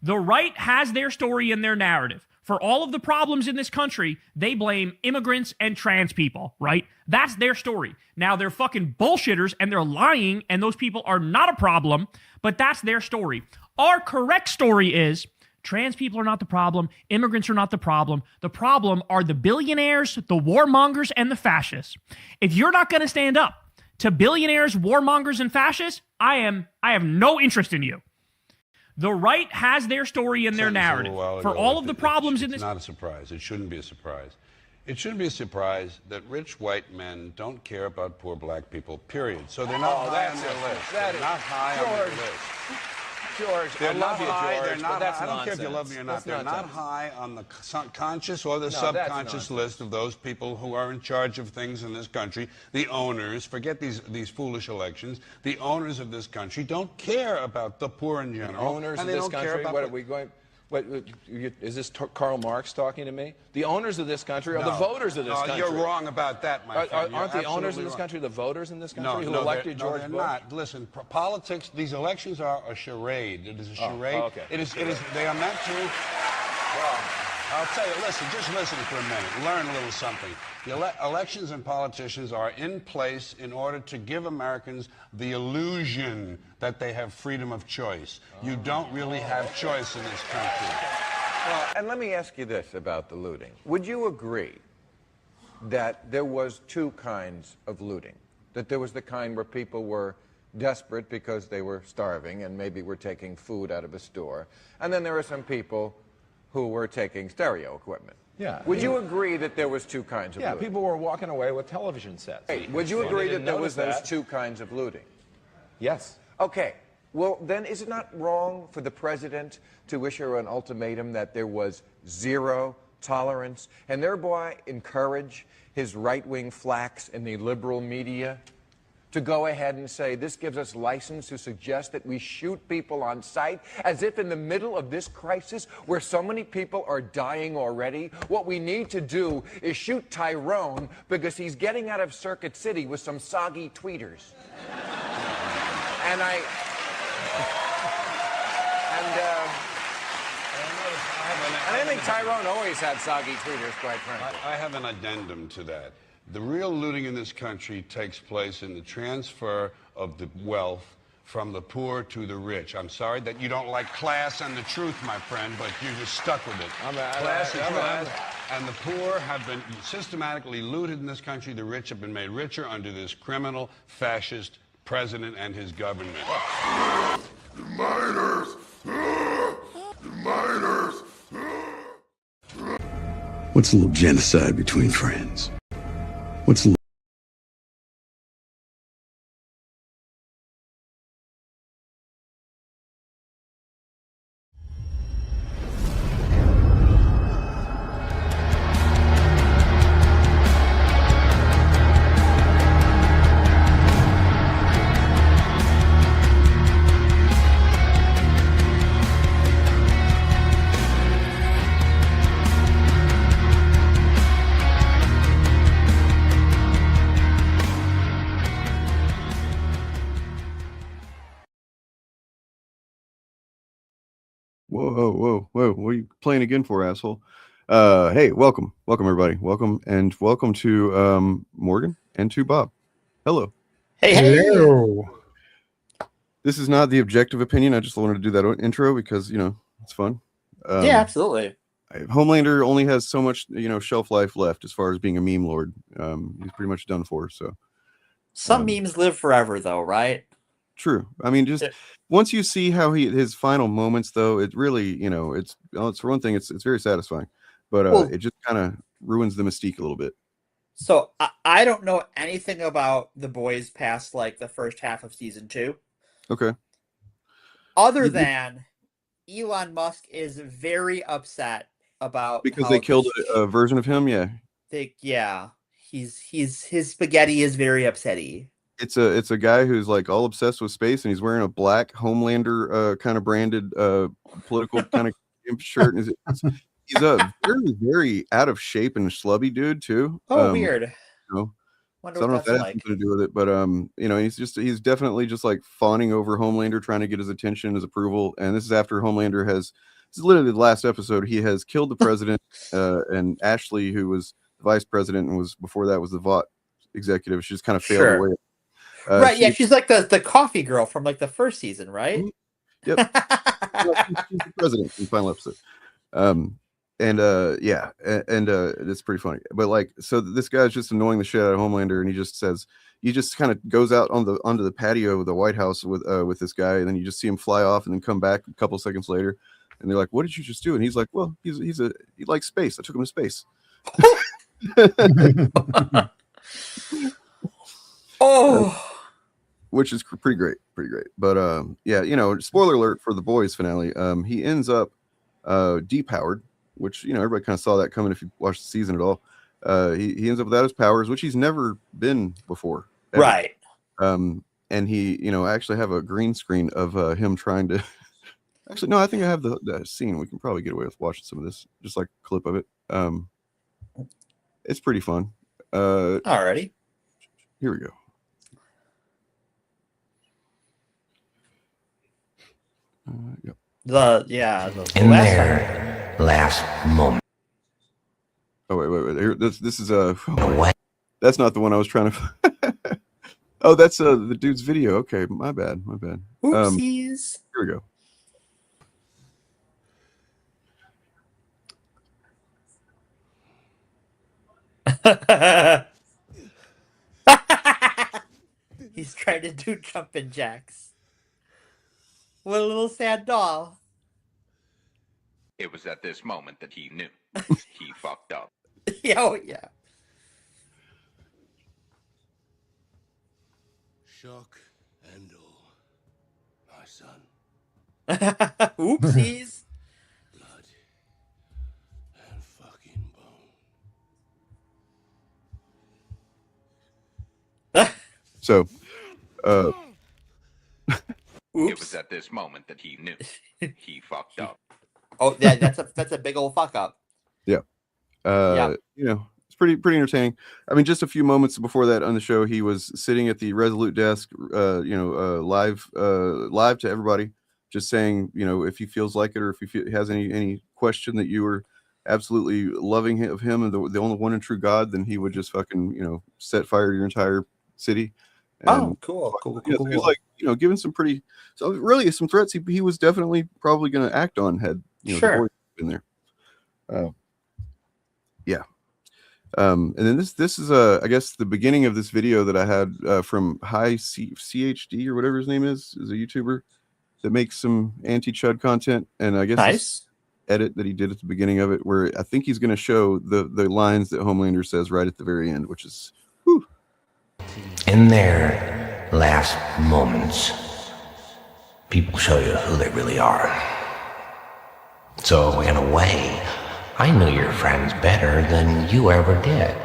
The right has their story and their narrative. For all of the problems in this country, they blame immigrants and trans people, right? That's their story. Now, they're fucking bullshitters and they're lying, and those people are not a problem, but that's their story. Our correct story is trans people are not the problem. Immigrants are not the problem. The problem are the billionaires, the warmongers, and the fascists. If you're not going to stand up to billionaires, warmongers, and fascists, I have no interest in you. The right has their story and their narrative. For all of the problems in this... It's not a surprise. It shouldn't be a surprise. It shouldn't be a surprise that rich white men don't care about poor black people, period. So they're not high on their list. They're not high on their list. George, they're not high. George, they're not. That's I don't nonsense. care if you love me or not. That's they're nonsense. not high on the conscious or the subconscious list of those people who are in charge of things in this country. The owners, forget these foolish elections. The owners of this country don't care about the poor in general. The owners of this country. What are we going? What, is this Karl Marx talking to me? The owners of this country are the voters of this country. You're wrong about that, my friend. Aren't the owners of this country the voters in this country who elected George Bush? No, they're not. Listen, politics, these elections are a charade. It is a charade. Oh, okay. It is, they are meant to... Well, I'll tell you, listen, just listen for a minute. Learn a little something. The elections and politicians are in place in order to give Americans the illusion that they have freedom of choice. You don't really have choice in this country. Well, and let me ask you this about the looting. Would you agree that there was two kinds of looting? That there was the kind where people were desperate because they were starving and maybe were taking food out of a store, and then there were some people who were taking stereo equipment. Yeah. Would you agree that there was two kinds of looting? Yeah, people were walking away with television sets. Hey, would you agree that there was those two kinds of looting? Yes. Okay. Well, then is it not wrong for the president to issue an ultimatum that there was zero tolerance and thereby encourage his right-wing flacks in the liberal media to go ahead and say this gives us license to suggest that we shoot people on sight, as if in the middle of this crisis where so many people are dying already, what we need to do is shoot Tyrone because he's getting out of Circuit City with some soggy tweeters. And I think Tyrone always had soggy tweeters, quite frankly. I have an addendum to that. The real looting in this country takes place in the transfer of the wealth from the poor to the rich. I'm sorry that you don't like class and the truth, my friend, but you're just stuck with it. Class and the poor have been systematically looted in this country. The rich have been made richer under this criminal, fascist president and his government. The miners! The miners! What's a little genocide between friends? What's a little... Whoa. What are you playing again for, asshole? Hey, welcome everybody. Welcome to Morgan and to Bob. Hello. Hey. Hello. This is not the objective opinion. I just wanted to do that intro because, it's fun. Yeah, absolutely. Homelander only has so much, shelf life left as far as being a meme lord. He's pretty much done for, so. Some memes live forever, though, right? True. I mean, just once you see how his final moments, though, it really, it's for one thing, it's very satisfying, but it just kind of ruins the mystique a little bit. So I don't know anything about The Boys past like the first half of season 2. Okay. Other than Elon Musk is very upset about because they killed a version of him. Yeah. His spaghetti is very upsetty. It's a guy who's like all obsessed with space, and he's wearing a black Homelander kind of branded political kind of shirt. And he's a very, very out of shape and schlubby dude too. Weird. Wonder So I don't know what if that's that has like. something to do with it, but you know, he's definitely just like fawning over Homelander, trying to get his attention, his approval. And this is after Homelander has, this is literally the last episode. He has killed the president, and Ashley, who was the vice president and was before that was the Vought executive. She just kind of failed Sure. away. Right, yeah, she's like the coffee girl from like the first season, right? Yep. No, she's the president in the final episode. It's pretty funny. But like, so this guy's just annoying the shit out of Homelander, and he just kind of goes out onto the patio of the White House with this guy, and then you just see him fly off and then come back a couple seconds later, and they're like, "What did you just do?" And he's like, "Well, he likes space. I took him to space." Oh. Which is pretty great. But yeah, you know, spoiler alert for the boys finale. He ends up depowered, which, you know, everybody kind of saw that coming if you watched the season at all. He ends up without his powers, which he's never been before, ever. Right. And he, you know, I actually have a green screen of him trying to actually, no, I think I have the scene. We can probably get away with watching some of this, just like a clip of it. It's pretty fun. Alrighty. Here we go. Yep. The In their last moment. Oh wait. Here, this is What? that's not the one I was trying to. Oh, that's the dude's video. Okay, my bad. Oopsies. Here we go. He's trying to do jumping jacks. What a little sad doll. It was at this moment that he knew. He fucked up. Oh, yeah. Shock and awe, my son. Oopsies. Blood and fucking bone. So, It was at this moment that he knew. He fucked up. Oh, yeah, that's a big old fuck up. Yeah. You know, it's pretty entertaining. I mean, just a few moments before that on the show, he was sitting at the Resolute desk, live to everybody, just saying, you know, if he feels like it or if he has any question that you were absolutely loving of him and the only one and true God, then he would just fucking, you know, set fire to your entire city. And, Cool. He was like, you know, giving some really some threats he was definitely probably going to act on had, you know, the boys been there. Yeah. And then this is I guess the beginning of this video that I had from CHD or whatever his name is a YouTuber that makes some anti-chud content, and I guess Nice edit that he did at the beginning of it, where I think he's going to show the lines that Homelander says right at the very end, which is whew. In their last moments, people show you who they really are. So, in a way, I knew your friends better than you ever did.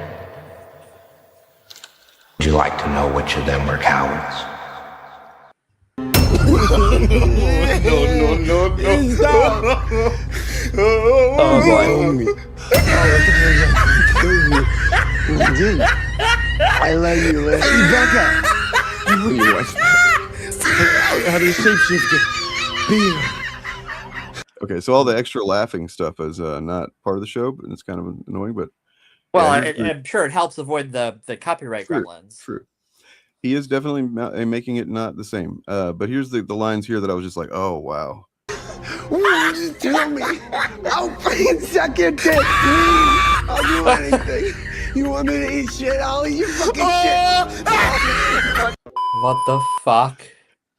Would you like to know which of them were cowards? No. Stop. Oh boy. I love you, Liz. Hey, back up. How do you shapeshifter? Beer. Okay, so all the extra laughing stuff is not part of the show, but it's kind of annoying. But Well, yeah, I'm sure it helps avoid the copyright gremlins. True. He is definitely making it not the same. But here's the lines here that I was just like, oh wow. Just tell me. I'll fucking suck your dick. I'll do anything. You want me to eat shit? I'll eat your fucking shit. What the fuck?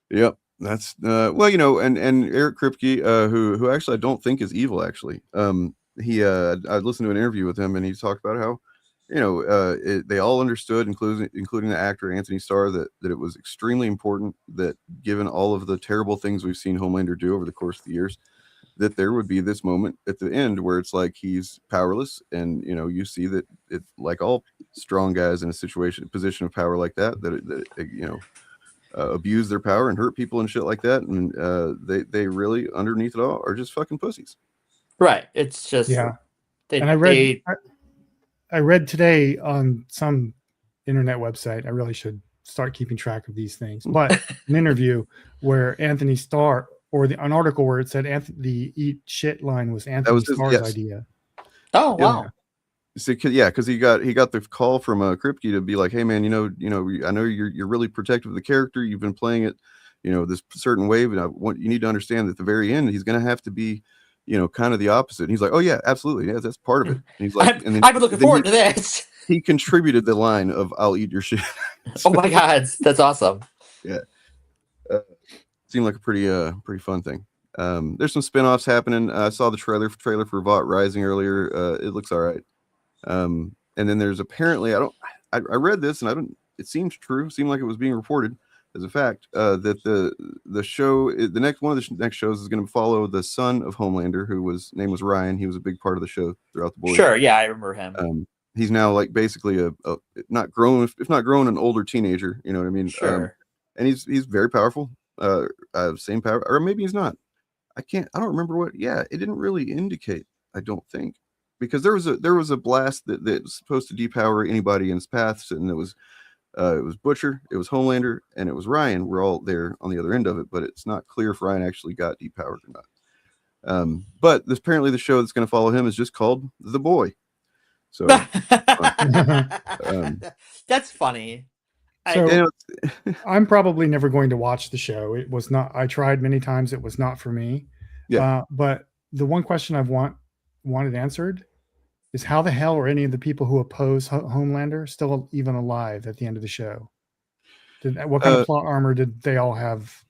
Yep. That's well, you know, and Eric Kripke, who actually I don't think is evil. Actually, I listened to an interview with him, and he talked about how, you know, they all understood, including the actor Anthony Starr, that it was extremely important that, given all of the terrible things we've seen Homelander do over the course of the years, that there would be this moment at the end where it's like he's powerless, and you know, you see that it, like all strong guys in a position of power like that you know. Abuse their power and hurt people and shit like that, and they really underneath it all are just fucking pussies. Right. It's just and I read today on some internet website. I really should start keeping track of these things. But an interview where Anthony Starr, or an article where it said the eat shit line was Anthony Starr's idea. Oh wow. So, yeah, because he got the call from Kripke to be like, hey man, I know you're really protective of the character. You've been playing it, this certain way, but you need to understand that at the very end he's going to have to be, kind of the opposite. And he's like, oh yeah, absolutely, yeah, that's part of it. And he's like, I've been looking forward to this. He contributed the line of "I'll eat your shit." Oh my god, that's awesome. Yeah, seemed like a pretty fun thing. There's some spin-offs happening. I saw the trailer for Vought Rising earlier. It looks all right. And then there's apparently I read this and it seems true. Seemed like it was being reported as a fact that the show, the next one of the next shows is going to follow the son of Homelander, whose name was Ryan. He was a big part of the show throughout the boys. Sure, yeah, I remember him. He's now like basically a not grown, if not grown, an older teenager. You know what I mean? Sure. And he's very powerful. Same power, or maybe he's not. I don't remember what. Yeah, it didn't really indicate. I don't think, because there was a blast that was supposed to depower anybody in its paths, and it was Butcher, it was Homelander, and it was Ryan. We're all there on the other end of it, but it's not clear if Ryan actually got depowered or not. But apparently the show that's going to follow him is just called The Boy. So that's funny. So I'm probably never going to watch the show. It was not. I tried many times. It was not for me. Yeah. But the one question I've wanted answered is how the hell are any of the people who oppose Homelander still even alive at the end of the show? What kind of plot armor did they all have?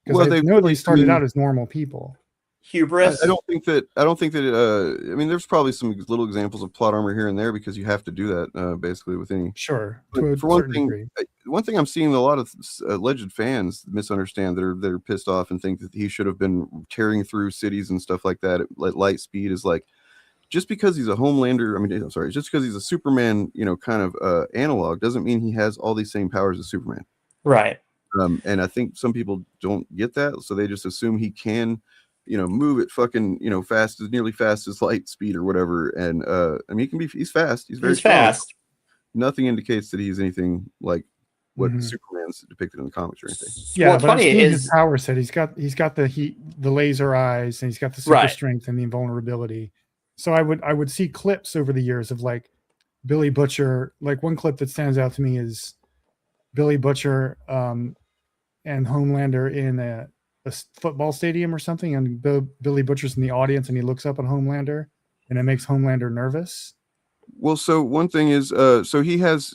Because I know they started out as normal people. Hubris. I don't think that. I mean, there's probably some little examples of plot armor here and there because you have to do that basically with any. Sure. For one thing, I'm seeing a lot of alleged fans misunderstand that are pissed off and think that he should have been tearing through cities and stuff like that at light speed. Is like, just because he's a Homelander. I mean, I'm sorry, just because he's a Superman, kind of analog doesn't mean he has all these same powers as Superman. Right. And I think some people don't get that, so they just assume he can. Move at fucking, nearly fast as light speed or whatever. And I mean, he's fast. He's very fast. Nothing indicates that he's anything like what Superman's depicted in the comics or anything. Yeah, but funny his power set. He's got the heat, the laser eyes, and he's got the super strength and the invulnerability. So I would see clips over the years of like Billy Butcher. Like one clip that stands out to me is Billy Butcher and Homelander in a football stadium or something, and Billy Butcher's in the audience and he looks up at Homelander and it makes Homelander nervous. Well, so one thing is, so he has,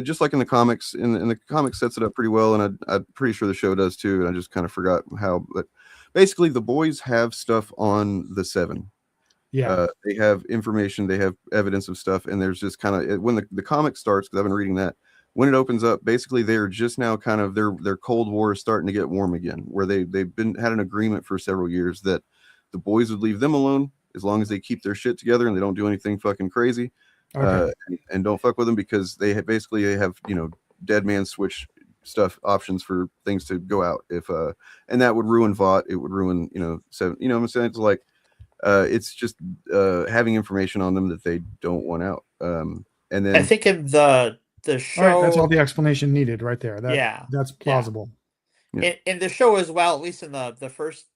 just like in the comics, in the comics sets it up pretty well, and I'm pretty sure the show does too, and I just kind of forgot how, but basically the boys have stuff on the Seven. Yeah. They have information, they have evidence of stuff, and there's just kind of, when the comic starts, because I've been reading that, when it opens up, basically they're just now kind of their Cold War is starting to get warm again, where they've had an agreement for several years that the boys would leave them alone as long as they keep their shit together and they don't do anything fucking crazy, and don't fuck with them, because they have dead man switch stuff options for things to go out if and that would ruin Vought. It would ruin Seven. What I'm saying, it's like it's just having information on them that they don't want out. And then I think in the show, all right, that's all the explanation needed right there. That's plausible. Yeah. In the show as well, at least in the first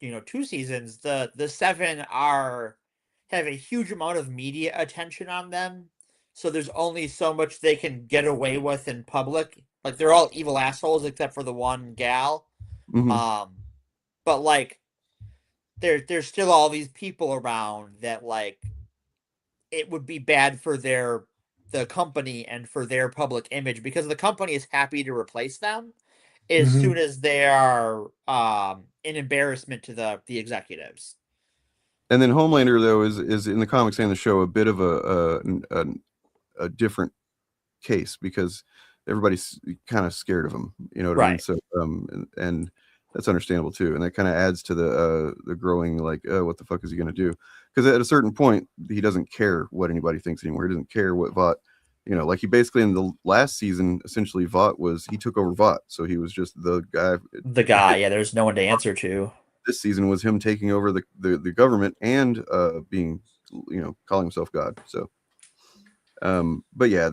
2 seasons, the Seven have a huge amount of media attention on them, so there's only so much they can get away with in public. Like, they're all evil assholes except for the one gal. Mm-hmm. But like there's still all these people around that, like, it would be bad for the company and for their public image, because the company is happy to replace them as soon as they are an embarrassment to the executives. And then Homelander, though, is in the comics and the show a bit of a different case, because everybody's kind of scared of him. You know what I mean? So and that's understandable too, and that kind of adds to the growing, like, what the fuck is he going to do? Because at a certain point, he doesn't care what anybody thinks anymore. He doesn't care what Vought, like he basically in the last season, essentially he took over Vought, so he was just the guy. Yeah, there's no one to answer to. This season was him taking over the government and being, calling himself God. So, but yeah,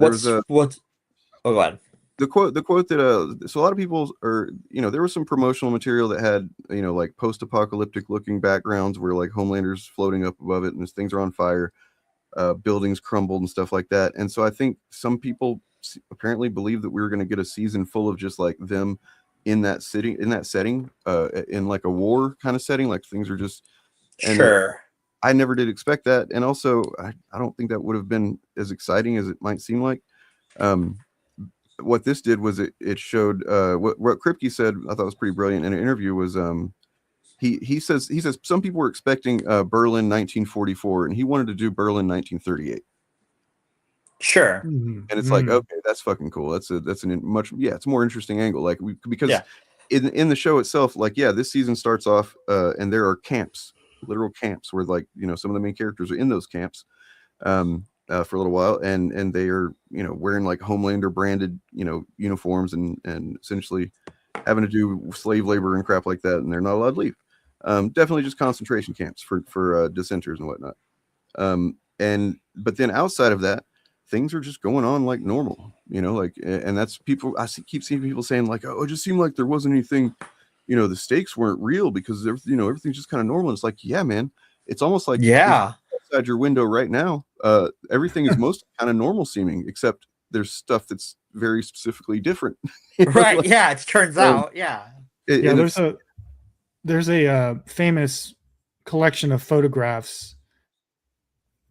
Oh, go ahead. The quote that so a lot of people are, there was some promotional material that had, like post-apocalyptic looking backgrounds where like Homelander's floating up above it and things are on fire, buildings crumbled and stuff like that. And so I think some people apparently believe that we were going to get a season full of just like them in that setting, in like a war kind of setting, like things are just sure. I never did expect that, and also I don't think that would have been as exciting as it might seem like. What this did was it showed what Kripke said. I thought was pretty brilliant in an interview. Was he says some people were expecting Berlin 1944, and he wanted to do Berlin 1938. Sure. And it's like, okay, that's fucking cool. That's an much it's a more interesting angle. Like because in the show itself, like this season starts off and there are camps, literal camps where like some of the main characters are in those camps. For a little while, and they are wearing like Homelander branded uniforms and essentially having to do slave labor and crap like that, and they're not allowed to leave. Definitely just concentration camps for dissenters and whatnot. But then outside of that, things are just going on like normal, like, and that's people. Keep seeing people saying like, oh, it just seemed like there wasn't anything, the stakes weren't real because everything's just kind of normal. And it's like, yeah, man, it's almost like outside your window right now, everything is most kind of normal seeming, except there's stuff that's very specifically different. Right. Like, it turns out. There's a famous collection of photographs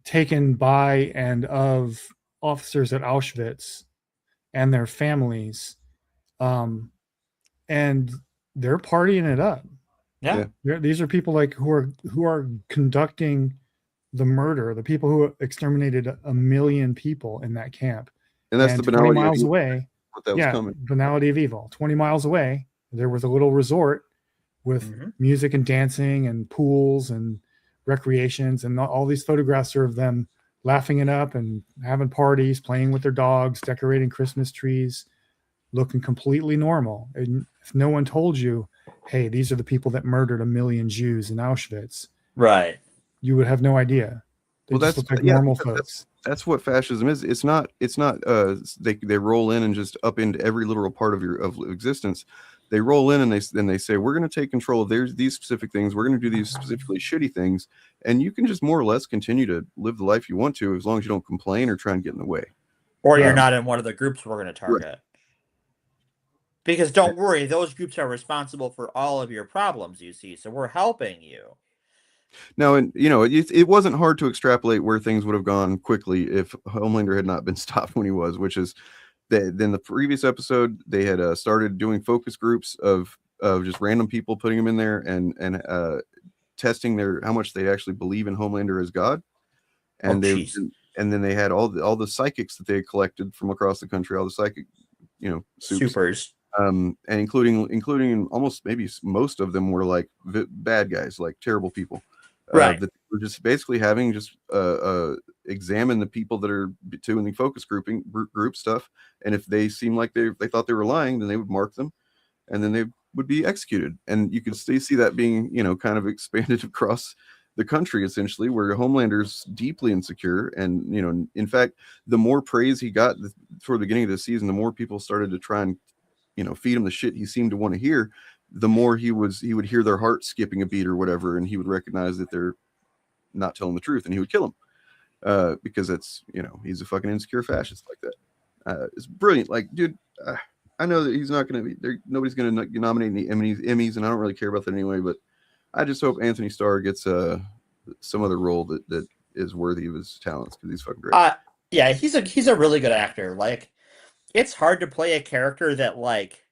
taken by and of officers at Auschwitz and their families. And they're partying it up. Yeah. These are people like who are conducting the murder, the people who exterminated 1 million people in that camp. And that's the banality 20 miles away. That was coming. Banality of evil. 20 miles away, there was a little resort with music and dancing and pools and recreations, and all these photographs are of them laughing it up and having parties, playing with their dogs, decorating Christmas trees, looking completely normal. And if no one told you, hey, these are the people that murdered 1 million Jews in Auschwitz, right, you would have no idea. They just look like normal folks. That's what fascism is. It's not they roll in and just up into every literal part of existence. They roll in and they say, we're going to take control of these specific things. We're going to do these specifically shitty things, and you can just more or less continue to live the life you want to, as long as you don't complain or try and get in the way. Or you're not in one of the groups we're going to target. Right. Because don't worry, those groups are responsible for all of your problems, you see. So we're helping you. Now, and it wasn't hard to extrapolate where things would have gone quickly if Homelander had not been stopped when he was, which is that then the previous episode they had started doing focus groups of just random people, putting them in there and testing how much they actually believe in Homelander as God, and and then they had all the psychics that they had collected from across the country, all the psychic supers. And including almost maybe most of them were like bad guys, like terrible people, right? That were just basically having just examine the people that are doing the focus group stuff, and if they seem like they thought they were lying, then they would mark them, and then they would be executed. And you could see that being kind of expanded across the country, essentially, where Homelander's deeply insecure, and in fact, the more praise he got toward the beginning of the season, the more people started to try and feed him the shit he seemed to want to hear, the more he would hear their heart skipping a beat or whatever, and he would recognize that they're not telling the truth, and he would kill him because it's he's a fucking insecure fascist like that. It's brilliant. Like, dude, I know that he's not going to be there. Nobody's going to nominate any Emmys, and I don't really care about that anyway. But I just hope Anthony Starr gets some other role that is worthy of his talents, because he's fucking great. Yeah, he's a really good actor. Like, it's hard to play a character that like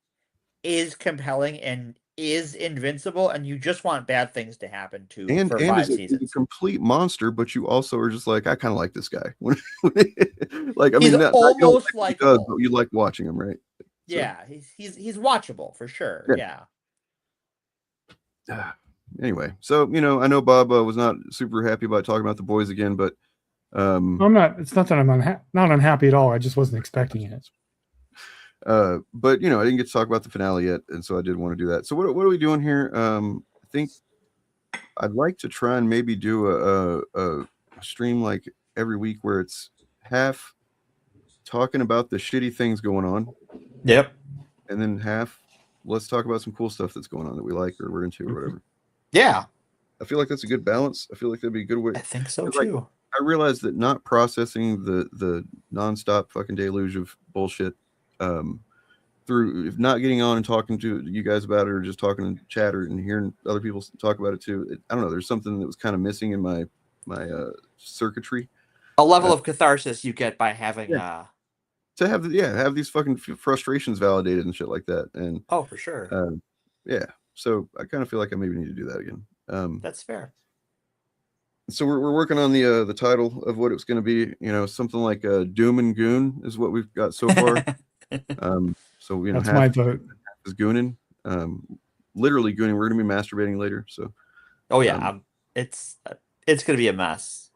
is compelling and is invincible, and you just want bad things to happen to and for 5 seasons. He's a complete monster, but you also are just like, I kind of like this guy. Like, I he's mean, almost like but you like watching him, right? Yeah, so. he's watchable for sure. Yeah. Anyway, so I know Bob was not super happy about talking about The Boys again, but I'm not. It's not that I'm not unhappy at all. I just wasn't expecting it. But I didn't get to talk about the finale yet, and so I did want to do that. So what are we doing here? I think I'd like to try and maybe do a stream like every week where it's half talking about the shitty things going on. Yep. And then half, let's talk about some cool stuff that's going on that we like or we're into or whatever. Yeah. I feel like that's a good balance. I feel like that'd be a good way. I think so Like, too. I realized that not processing the nonstop fucking deluge of bullshit through not getting on and talking to you guys about it or just talking in chat or and hearing other people talk about it too. I don't know. There's something that was kind of missing in my circuitry. A level of catharsis you get by having to have these fucking frustrations validated and shit like that. And oh, for sure. Yeah. So I kind of feel like I maybe need to do that again. That's fair. So we're working on the title of what it's going to be. You know, something like Doom and Goon is what we've got so far. So you know, that's my vote. Is gooning, literally gooning. We're going to be masturbating later. So, oh yeah, it's going to be a mess.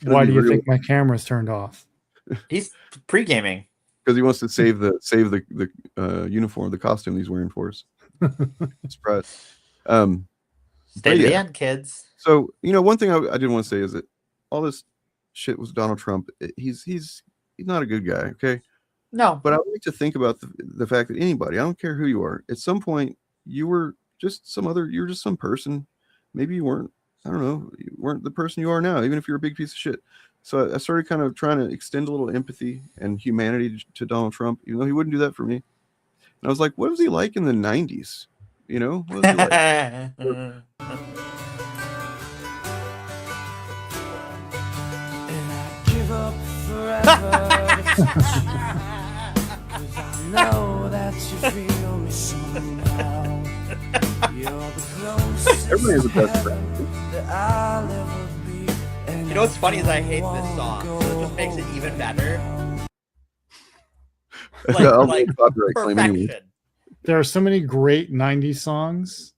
Why do you think my camera's turned off? He's pre-gaming because he wants to save the uniform, the costume he's wearing for us. Surprise. Stay to the end, kids. So you know, one thing I did want to say is that all this shit with Donald Trump. He's not a good guy. Okay. No, but I like to think about the fact that anybody, I don't care who you are, at some point you were just you're just some person. Maybe you weren't, I don't know, you weren't the person you are now, even if you're a big piece of shit. So I started kind of trying to extend a little empathy and humanity to Donald Trump, even though he wouldn't do that for me. And I was like, what was he like in the 90s? You know? What was he like? Give up forever. Know that you feel me somehow. You're the closest everybody has a best friend. that I'll ever be. You know what's funny is I hate this song, so it just makes it even better. Like perfection. There are so many great 90s songs,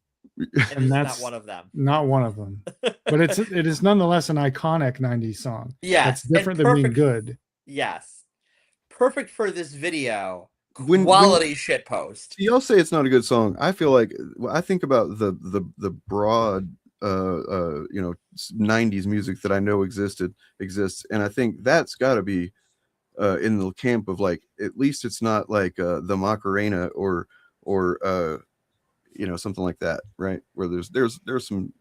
and that's not one of them. Not one of them. But it is nonetheless an iconic 90s song. Yes. That's different than being good. Yes. Perfect for this video. Quality shit post. Y'all say it's not a good song. I feel like I think about the broad you know 90s music that I know exists, and I think that's got to be in the camp of like at least it's not like the Macarena or you know something like that, right? Where there's some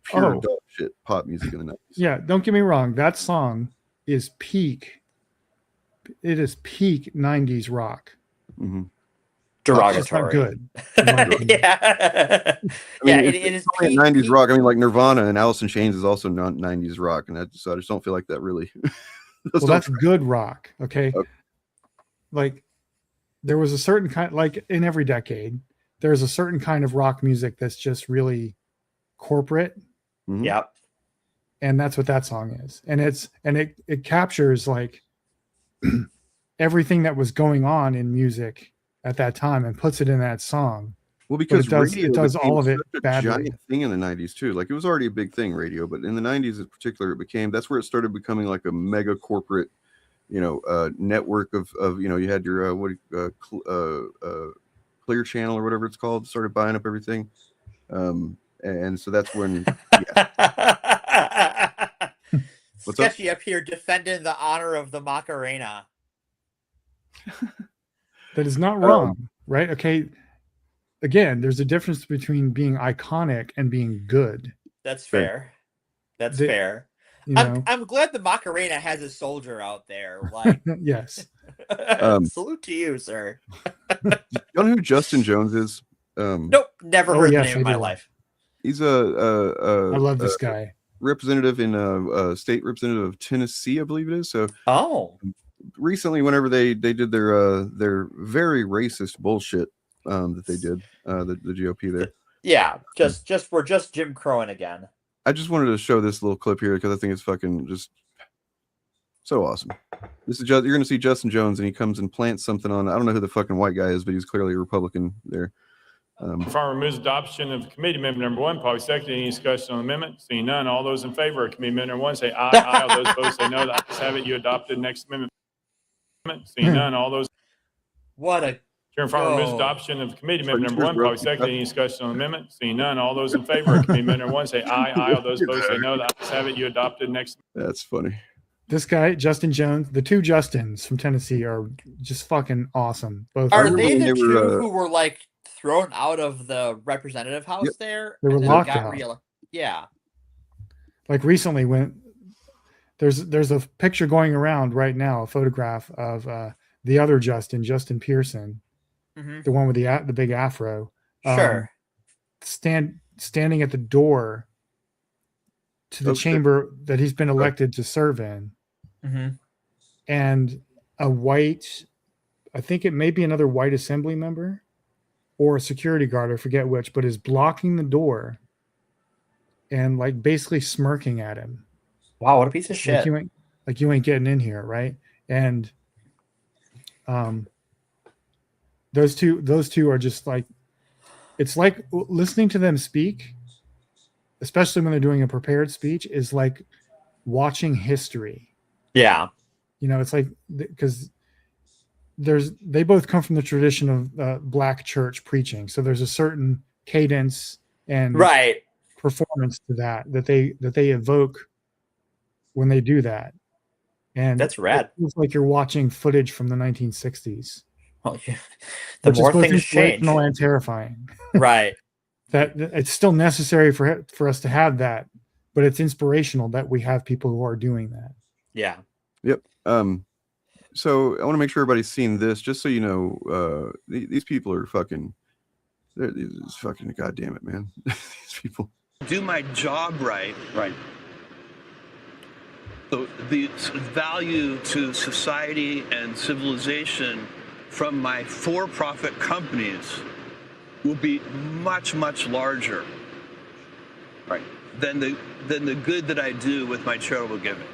pure dog shit pop music in the 90s. Yeah, don't get me wrong. That song is peak. It is peak 90s rock. Mm-hmm. Derogatory. Good. Yeah. It is peak, 90s rock. I mean, like Nirvana and Alice in Chains is also not 90s rock, and so I just don't feel like that really. Well, that's good rock. Okay. Like there was a certain kind, like in every decade, there's a certain kind of rock music that's just really corporate. Mm-hmm. Yep. And that's what that song is. And it captures like everything that was going on in music at that time and puts it in that song. Well, because it does all of it badly. Giant thing in the 90s too. Like it was already a big thing, radio, but in the 90s in particular, that's where it started becoming like a mega corporate, you know, network of you know, you had your Clear Channel or whatever it's called, started buying up everything, and so that's when. What's Sketchy up here defending the honor of the Macarena. That is not wrong, right? Okay. Again, there's a difference between being iconic and being good. That's fair. That's fair. You know? I'm glad the Macarena has a soldier out there. Like, yes. Salute to you, sir. You know who Justin Jones is? Nope, never heard the name in my life. He's I love this guy. Representative in state representative of Tennessee, I believe it is. So recently, whenever they did their very racist bullshit that they did, the GOP there. Yeah, we're just Jim Crowing again. I just wanted to show this little clip here because I think it's fucking just so awesome. This is you're going to see Justin Jones, and he comes and plants something on. I don't know who the fucking white guy is, but he's clearly a Republican there. Farmer moves adoption of committee amendment number 1. Probably second. Any discussion on the amendment? Seeing none. All those in favor of committee amendment number 1 say aye. Aye. All those opposed say no. The ayes have it. You adopted next amendment. Seeing none. All those. What a. Chairman Farmer moves adoption of committee amendment number 1. Probably second. Any discussion on the amendment? Seeing none. All those in favor of committee amendment number 1 say aye. Aye. All those opposed say no. The ayes have it. You adopted next. That's funny. This guy, Justin Jones, the two Justins from Tennessee are just fucking awesome. Both Are remember they when the they two were, who were like thrown out of the representative house Yep. there? They were and then locked got out. Yeah. like recently when there's a picture going around right now, a photograph of the other Justin Pearson, Mhm. the one with the big afro, Sure. standing at the door to the Okay. chamber that he's been elected to serve in, Mm-hmm. and a white, I think it may be another white assembly member or a security guard, I forget which, but is blocking the door and like basically smirking at him. Wow, what a piece of shit. Like you ain't getting in here, right? And those two are just like, it's like listening to them speak, especially when they're doing a prepared speech, is like watching history. Yeah. You know, it's like, because they both come from the tradition of black church preaching, so there's a certain cadence and Right. performance to that they evoke when they do that. And That's rad. It feels like you're watching footage from the 1960s. Well, yeah. The which more is both things change. inspirational and terrifying. Right. That it's still necessary for us to have that, but it's inspirational that we have people who are doing that. Yeah. Yep. So I want to make sure everybody's seen this, just so you know, these people are fucking, it's fucking, goddamn it, man. These people. Do my job right. Right. The value to society and civilization from my for-profit companies will be much, much larger, Right. than the good that I do with my charitable giving.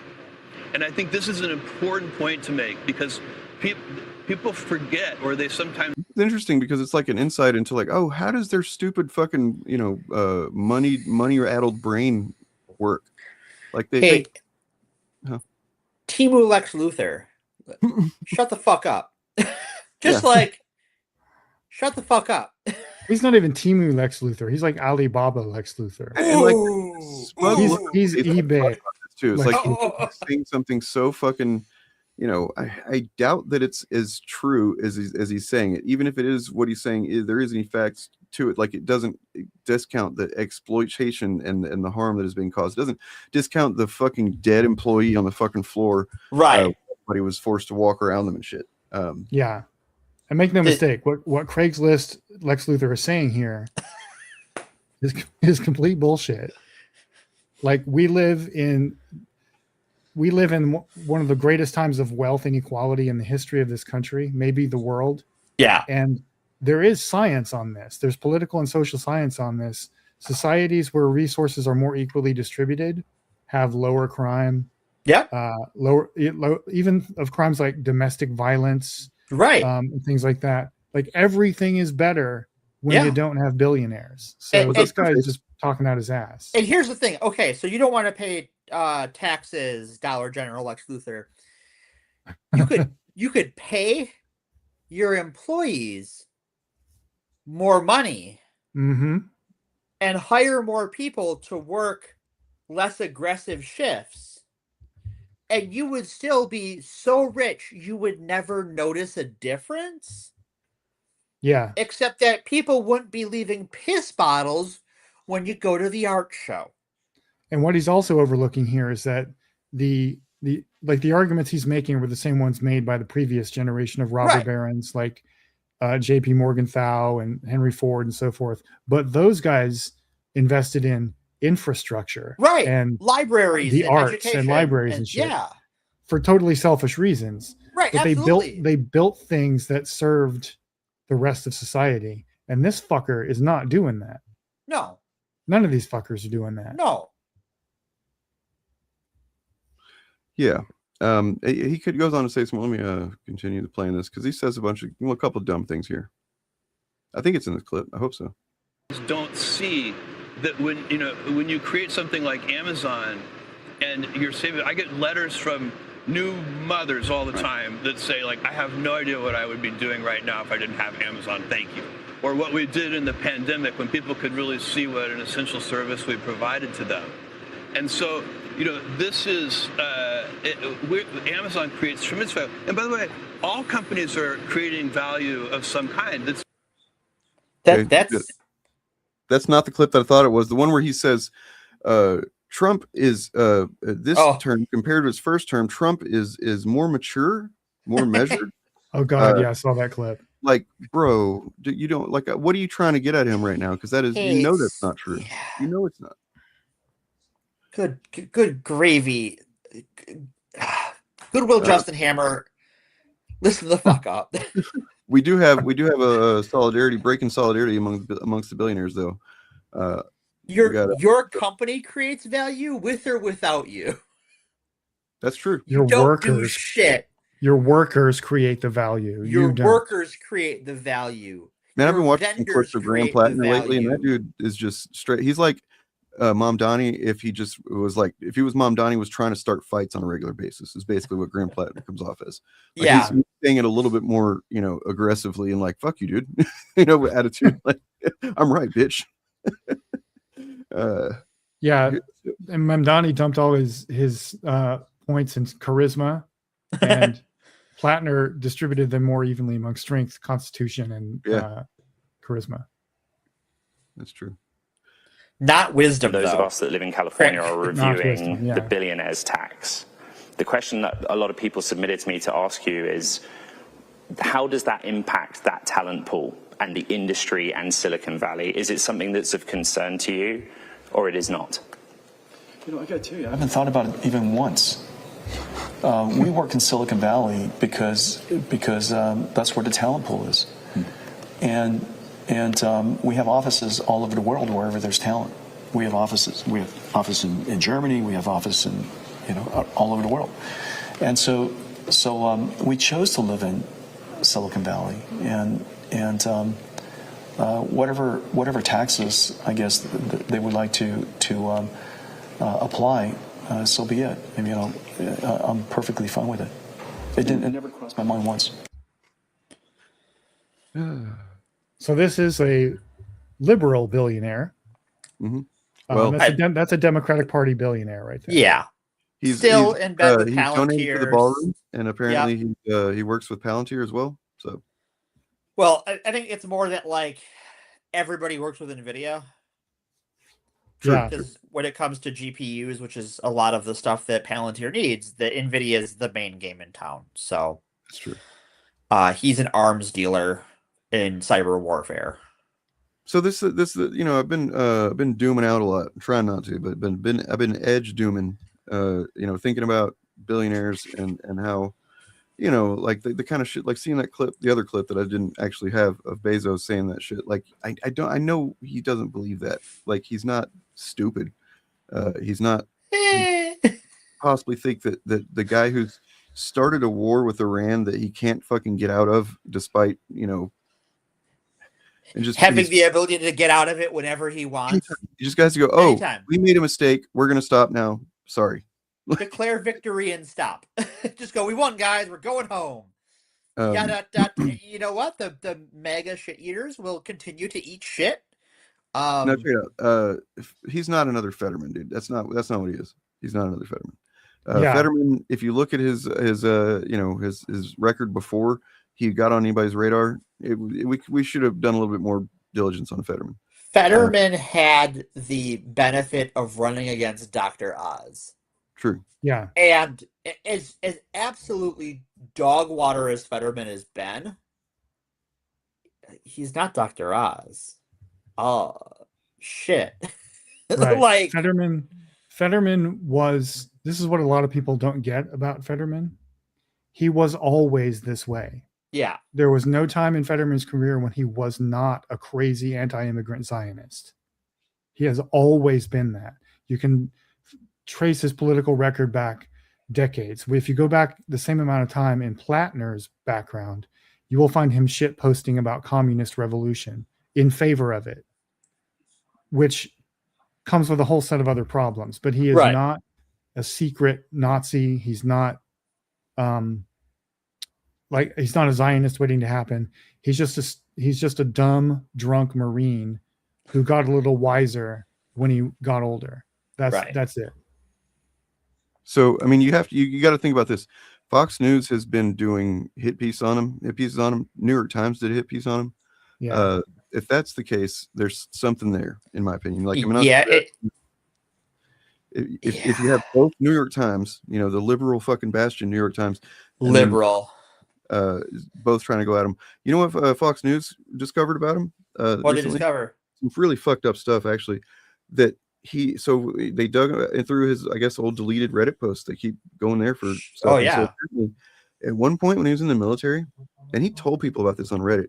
And I think this is an important point to make, because people forget, or they sometimes. It's interesting because it's like an insight into like, oh, how does their stupid fucking, money-addled brain work? Like Hey, Huh. Timu Lex Luthor, shut the fuck up. Just Yeah. like, shut the fuck up. He's not even Timu Lex Luthor. He's like Alibaba Lex Luthor. And like, smug He's look- he's it's like eBay. about this too. It's Like- like he's saying something so fucking, I doubt that it's as true as he's saying it. Even if it is what he's saying, there is any facts to it. Like, it doesn't discount the exploitation and the harm that is being caused. It doesn't discount the fucking dead employee on the fucking floor. Right. But he was forced to walk around them and shit. Yeah. And make no mistake, what Craigslist Lex Luthor is saying here is complete bullshit. Like, we live in one of the greatest times of wealth inequality in the history of this country, maybe the world. Yeah. And there is science on this. There's political and social science on this. Societies where resources are more equally distributed have lower crime. Yeah. Lower, even of crimes like domestic violence. Right. And things like that. Like, everything is better when Yeah. you don't have billionaires. So this guy is just talking out his ass. And here's the thing. Okay, so you don't want to pay taxes, Dollar General Lex Luthor. You could pay your employees more money Mm-hmm. and hire more people to work less aggressive shifts, and you would still be so rich you would never notice a difference. Yeah. Except that people wouldn't be leaving piss bottles when you go to the art show. And what he's also overlooking here is that the arguments he's making were the same ones made by the previous generation of robber Right. barons, like J.P. Morgenthau and Henry Ford and so forth. But those guys invested in infrastructure, Right. and Libraries, the and arts education, and libraries and shit, Yeah. for totally selfish reasons. Right. But Absolutely. they built things that served the rest of society, and this fucker is not doing that. No. None of these fuckers are doing that. No. Yeah. He goes on to say some. Let me continue playing this, because he says a couple of dumb things here. I think it's in this clip. I hope so. Don't see that when you create something like Amazon and you're saving. I get letters from new mothers all the time that say, like, I have no idea what I would be doing right now if I didn't have Amazon. Thank you. Or what we did in the pandemic when people could really see what an essential service we provided to them. And so, this is Amazon creates tremendous value. And by the way, all companies are creating value of some kind. That's not the clip that I thought it was. The one where he says Trump is this term compared to his first term, Trump is more mature, more measured. Oh God, yeah, I saw that clip. Like, bro, you don't like. What are you trying to get at him right now? Because that is, you know, that's not true. You know, it's not. Good gravy. Goodwill Justin Hammer. Listen the fuck up. We do have a solidarity, breaking solidarity amongst the billionaires, though. Your company creates value with or without you. That's true. Your don't workers do shit. Your workers create the value. Your you don't. workers create the value. Man, I've Your been watching some clips of Graham create the Plattner lately, and that value. dude is just straight. He's like Mom Donnie if he was Mom Donnie was trying to start fights on a regular basis. Is basically what Graham Plattner comes off as. Like, Yeah. he's saying it a little bit more, you know, aggressively and like, fuck you, dude. You know, attitude. Like, I'm right, bitch. Yeah, and Mamdani dumped all his points in charisma, and Plattner distributed them more evenly among strength, constitution, and charisma. That's true. Not wisdom. Those of though. us that live in California are Not reviewing wisdom, yeah. the billionaire's tax. The question that a lot of people submitted to me to ask you is, how does that impact that talent pool and the industry and Silicon Valley? Is it something that's of concern to you, or it is not? You know, I got to tell you, I haven't thought about it even once. We work in Silicon Valley because that's where the talent pool is, and we have offices all over the world wherever there's talent. We have offices. We have office in Germany. We have office in all over the world, and so we chose to live in Silicon Valley, and whatever taxes I guess they would like to apply, so be it. I mean, I'm perfectly fine with it. It never crossed my mind once. So this is a liberal billionaire. Mm-hmm. Well, that's a Democratic Party billionaire right there. Yeah. He's in bed with he's donated to the Palantirs. ballroom, and apparently he works with Palantir as well. So, Well, I think it's more that like everybody works with NVIDIA. Yeah. Because when it comes to GPUs, which is a lot of the stuff that Palantir needs, the NVIDIA is the main game in town. So that's true. He's an arms dealer in cyber warfare. So this you know, I've been dooming out a lot. I'm trying not to, but I've been edge dooming. You know, thinking about billionaires and how, you know, like the kind of shit, like seeing that clip, the other clip that I didn't actually have of Bezos saying that shit. Like I know he doesn't believe that. Like he's not stupid. He's not possibly think that the guy who's started a war with Iran that he can't fucking get out of, despite, you know, and just having the ability to get out of it whenever he wants. You just guys go, oh, Anytime. We made a mistake. We're gonna stop now. Sorry. Declare victory and stop. Just go. We won, guys. We're going home. You know what? The mega shit eaters will continue to eat shit. No, check it out. He's not another Fetterman, dude. That's not what he is. He's not another Fetterman. Fetterman, if you look at his you know, his record before he got on anybody's radar, we should have done a little bit more diligence on Fetterman. Fetterman had the benefit of running against Dr. Oz. True. Yeah. And as absolutely dog water as Fetterman has been, he's not Dr. Oz. Oh, shit. Right. Like Fetterman was, this is what a lot of people don't get about Fetterman. He was always this way. Yeah. There was no time in Fetterman's career when he was not a crazy anti-immigrant Zionist. He has always been that. You can trace his political record back decades. If you go back the same amount of time in Plattner's background, you will find him shit posting about communist revolution in favor of it, which comes with a whole set of other problems. But he is not a secret Nazi. He's not he's not a Zionist waiting to happen. He's just a dumb, drunk Marine who got a little wiser when he got older. That's it. So I mean, you got to think about this. Fox News has been doing hit pieces on him. New York Times did a hit piece on him. Yeah. If that's the case, there's something there, in my opinion. Like, I mean, Yeah, if you have both New York Times, you know, the liberal fucking bastion New York Times, and liberal, then, both trying to go at him. You know what Fox News discovered about him? What did they discover? Some really fucked up stuff, actually. That they dug through his, I guess, old deleted Reddit posts. They keep going there for stuff. Oh And yeah. so at one point when he was in the military, and he told people about this on Reddit,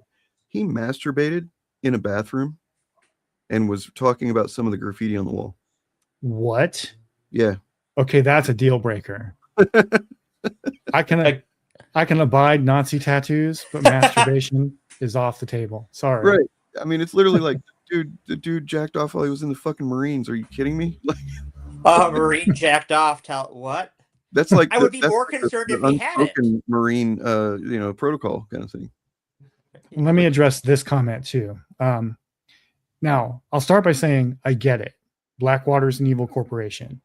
he masturbated in a bathroom and was talking about some of the graffiti on the wall. What? Yeah. Okay, that's a deal breaker. I can abide Nazi tattoos, but masturbation is off the table. Sorry. Right. I mean, it's literally like, dude, the dude jacked off while he was in the fucking Marines. Are you kidding me? Like, Marine jacked off. What? That's like I would be more concerned if he had it. Marine, protocol kind of thing. Let me address this comment too. Now, I'll start by saying I get it. Blackwater is an evil corporation,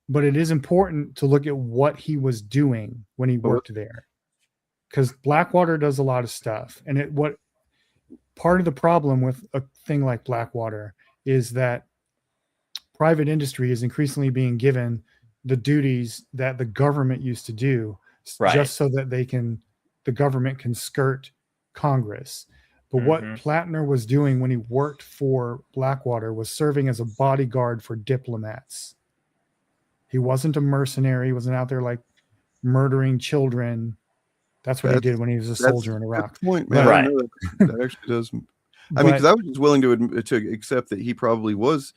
but it is important to look at what he was doing when he worked there, because Blackwater does a lot of stuff. And part of the problem with a thing like Blackwater is that private industry is increasingly being given the duties that the government used to do, just so that the government can skirt Congress. But what Plattner was doing when he worked for Blackwater was serving as a bodyguard for diplomats. He wasn't a mercenary. He wasn't out there like murdering children. That's what he did when he was a soldier in Iraq. Good point, man. Right. That actually does. I mean, because I was just willing to accept that he probably was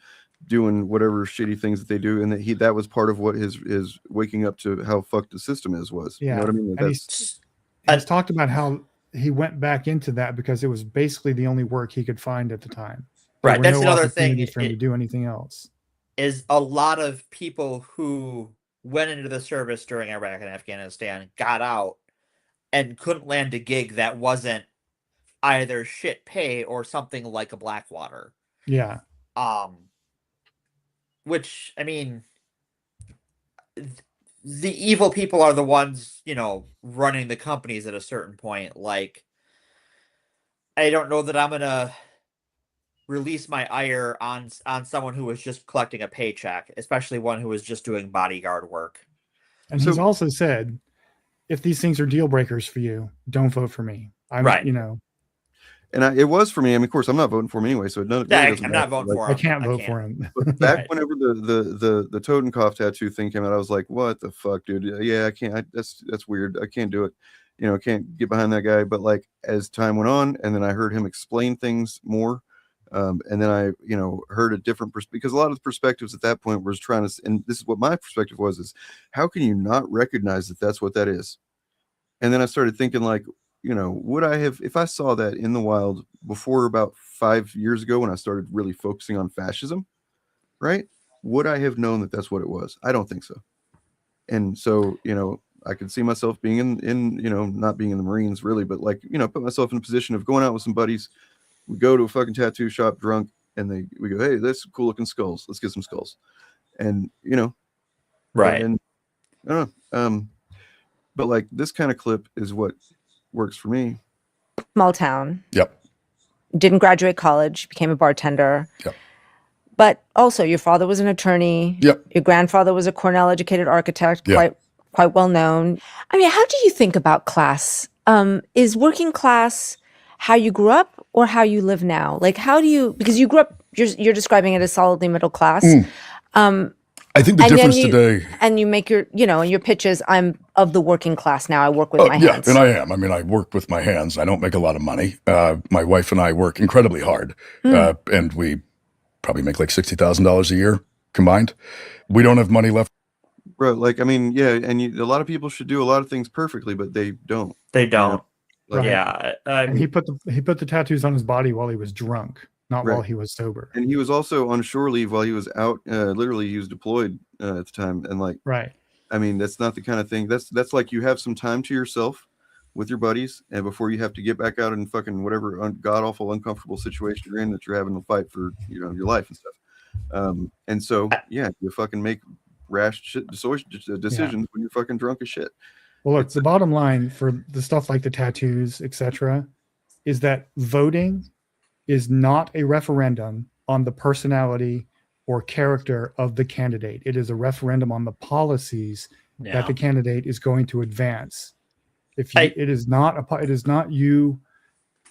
doing whatever shitty things that they do, and that was part of what his waking up to how fucked the system was. Yeah. You know what I mean? And he's talked about how he went back into that because it was basically the only work he could find at the time. Right. That's another thing for him to do anything else. Is a lot of people who went into the service during Iraq and Afghanistan got out and couldn't land a gig that wasn't either shit pay or something like a Blackwater. Yeah. Which, I mean, the evil people are the ones, running the companies at a certain point. Like, I don't know that I'm going to release my ire on someone who was just collecting a paycheck, especially one who was just doing bodyguard work. And he's also said, if these things are deal breakers for you, don't vote for me. And it was for me. I mean, of course, I'm not voting for him anyway. So I'm not voting for him. I can't vote for him. But back whenever the Totenkopf tattoo thing came out, I was like, "What the fuck, dude? Yeah, I can't. That's weird. I can't do it. I can't get behind that guy." But like as time went on, and then I heard him explain things more, and then I heard a different because a lot of the perspectives at that point was trying to, and this is what my perspective was: is how can you not recognize that that's what that is? And then I started thinking like, would I have, if I saw that in the wild before about 5 years ago when I started really focusing on fascism, right? Would I have known that that's what it was? I don't think so. And so, I could see myself being in not being in the Marines really, but like, put myself in a position of going out with some buddies. We go to a fucking tattoo shop drunk and we go, hey, that's cool looking skulls. Let's get some skulls. And, right. And I don't know. But like this kind of clip is what works for me. Small town. Yep. Didn't graduate college, became a bartender. Yep. But also your father was an attorney. Yep. Your grandfather was a Cornell educated architect, Yep. quite well known. I mean, how do you think about class? Is working class how you grew up or how you live now? Like how do you, because you grew up, you're describing it as solidly middle class. I think the difference today, and you make your, in your pitches, I'm of the working class now. I work with my hands. Yeah, and I am. I mean, I work with my hands. I don't make a lot of money. My wife and I work incredibly hard, and we probably make like $60,000 a year combined. We don't have money left. Bro, like, I mean, yeah, and a lot of people should do a lot of things perfectly, but they don't. They don't. Like, yeah. And he put the tattoos on his body while he was drunk. Not while he was sober. And he was also on shore leave while he was out. Literally, he was deployed at the time. And like, I mean, that's not the kind of thing. That's like you have some time to yourself with your buddies, and before you have to get back out and fucking whatever god awful uncomfortable situation you're in that you're having to fight for, your life and stuff. And so yeah, you fucking make rash decisions when you're fucking drunk as shit. Well, look, the bottom line for the stuff like the tattoos, etc., is that voting is not a referendum on the personality or character of the candidate. It is a referendum on the policies that the candidate is going to advance. If you, it is not you.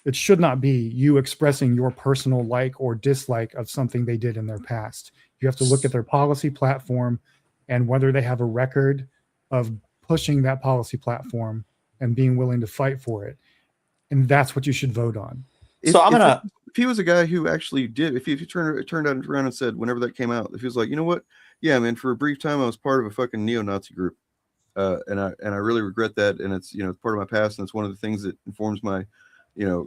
It should not be you expressing your personal like or dislike of something they did in their past. You have to look at their policy platform and whether they have a record of pushing that policy platform and being willing to fight for it. And that's what you should vote on. If he was a guy who actually did, if he turned around and said, whenever that came out, if he was like, you know what? Yeah, man, for a brief time, I was part of a fucking neo-Nazi group. And I really regret that. And it's, it's part of my past. And it's one of the things that informs my,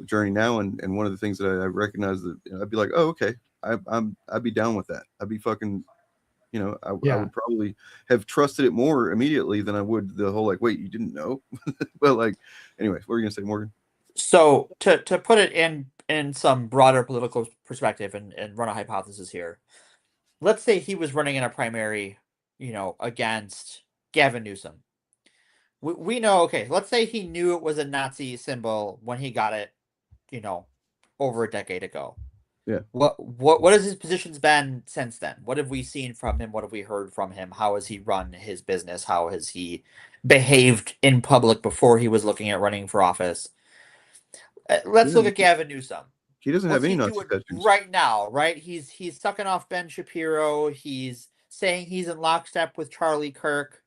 journey now. And one of the things that I recognize that I'd be like, oh, okay. I'd be down with that. I'd be fucking, I would probably have trusted it more immediately than I would the whole, like, wait, you didn't know? But like, anyway, what are you going to say, Morgan? So to put it in some broader political perspective and run a hypothesis here, let's say he was running in a primary, against Gavin Newsom. We know, okay, let's say he knew it was a Nazi symbol when he got it, over a decade ago. Yeah. What has his positions been since then? What have we seen from him? What have we heard from him? How has he run his business? How has he behaved in public before he was looking at running for office? Let's look at Gavin Newsom. He doesn't have any Nazi tattoos right now, right? He's sucking off Ben Shapiro. He's saying he's in lockstep with Charlie Kirk.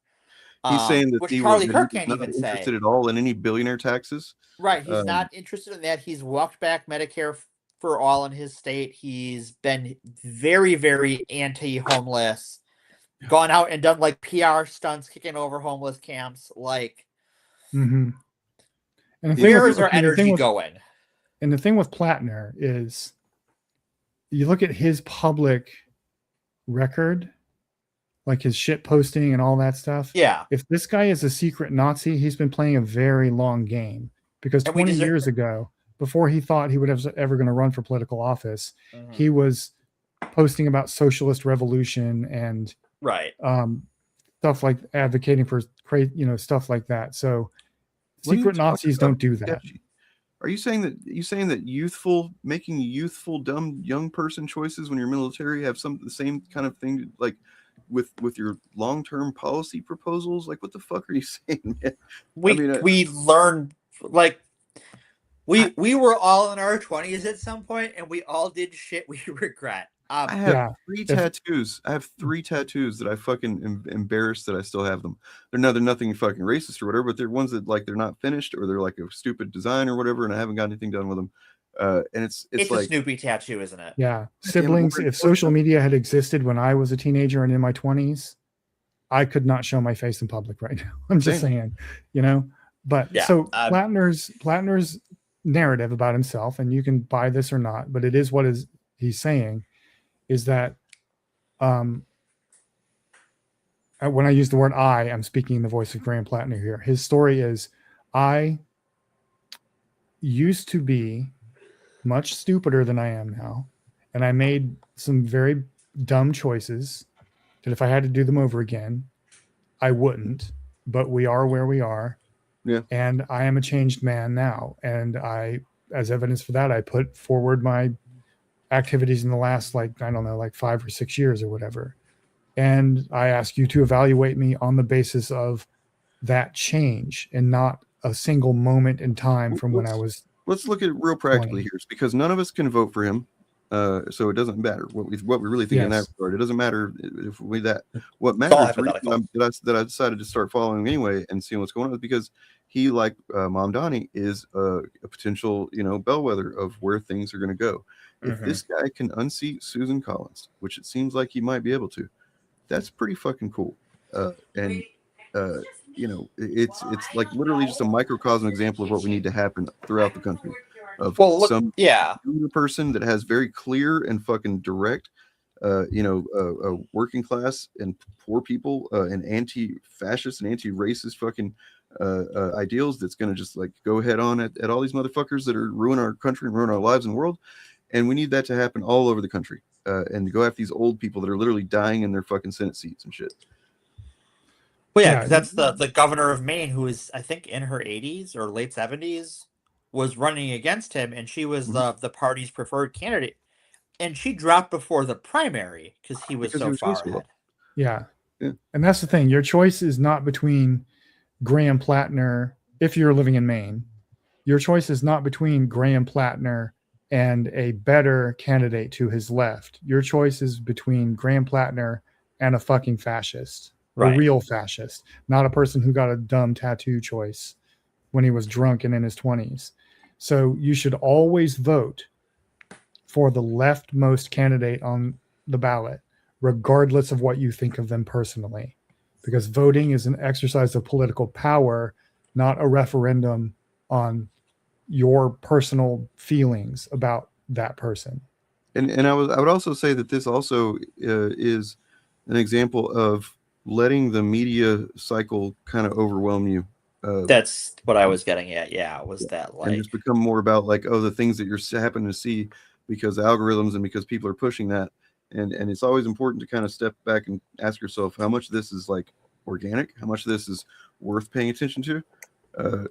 He's saying that Charlie Kirk can't not even interested say at all in any billionaire taxes. Right, he's not interested in that. He's walked back Medicare for all in his state. He's been very, very anti-homeless. Gone out and done like PR stunts, kicking over homeless camps. Like, and where is our energy going? And the thing with Plattner is, you look at his public record, like his shit posting and all that stuff. Yeah. If this guy is a secret Nazi, he's been playing a very long game. Because 20 years ago, before he thought he would ever going to run for political office, he was posting about socialist revolution and stuff like advocating for stuff like that. So secret Nazis don't do that. Are you saying that making youthful dumb young person choices when you're military have the same kind of thing like with your long-term policy proposals? Like, what the fuck are you saying, man? We learned, like, we were all in our 20s at some point, and we all did shit we regret. I have 3 tattoos. I have 3 tattoos that I fucking embarrassed that I still have them. They're nothing fucking racist or whatever, but they're ones that like they're not finished or they're like a stupid design or whatever, and I haven't got anything done with them. And it's like a Snoopy tattoo, isn't it? Yeah, siblings. If social media had existed when I was a teenager and in my 20s, I could not show my face in public right now. I'm just saying, But so Plattner's narrative about himself, and you can buy this or not, but it is what he's saying, is that when I use the word I'm speaking in the voice of Graham Plattner here. His story is, I used to be much stupider than I am now, and I made some very dumb choices that if I had to do them over again, I wouldn't, but we are where we are. Yeah. And I am a changed man now. And as evidence for that, I put forward my activities in the last, 5 or 6 years or whatever. And I ask you to evaluate me on the basis of that change and not a single moment in time from when I was. Let's look at it real practically here, because none of us can vote for him. So it doesn't matter what we really think in that regard. It doesn't matter if we that. What matters that I decided to start following anyway and seeing what's going on is because he, like Mom Donnie, is a potential bellwether of where things are going to go. If this guy can unseat Susan Collins, which it seems like he might be able to, that's pretty fucking cool. It's like literally just a microcosm example of what we need to happen throughout the country. Of some person that has very clear and fucking direct, working class and poor people and anti-fascist and anti-racist fucking ideals that's going to just like go head on at all these motherfuckers that are ruin our country and ruin our lives and world. And we need that to happen all over the country and to go after these old people that are literally dying in their fucking Senate seats and shit. Well, yeah, Yeah, because that's the governor of Maine, who is, I think, in her 80s or late 70s, was running against him, and she was the party's preferred candidate. And she dropped before the primary because he was Because he so was doing far so well. ahead. yeah. Yeah. And that's the thing. Your choice is not between Graham Plattner, if you're living in Maine, your choice is not between Graham Plattner and a better candidate to his left. Your choice is between Graham Plattner and a fucking fascist, a Right. real fascist, not a person who got a dumb tattoo choice when he was drunk and in his 20s. So you should always vote for the leftmost candidate on the ballot, regardless of what you think of them personally, because voting is an exercise of political power, not a referendum on your personal feelings about that person. And I would also say that this also is an example of letting the media cycle kind of overwhelm you. That's what I was getting at. Yeah, was that And like just become more about like, oh, the things that you're happen to see because of algorithms and because people are pushing that. And it's always important to kind of step back and ask yourself how much of this is like organic, how much of this is worth paying attention to,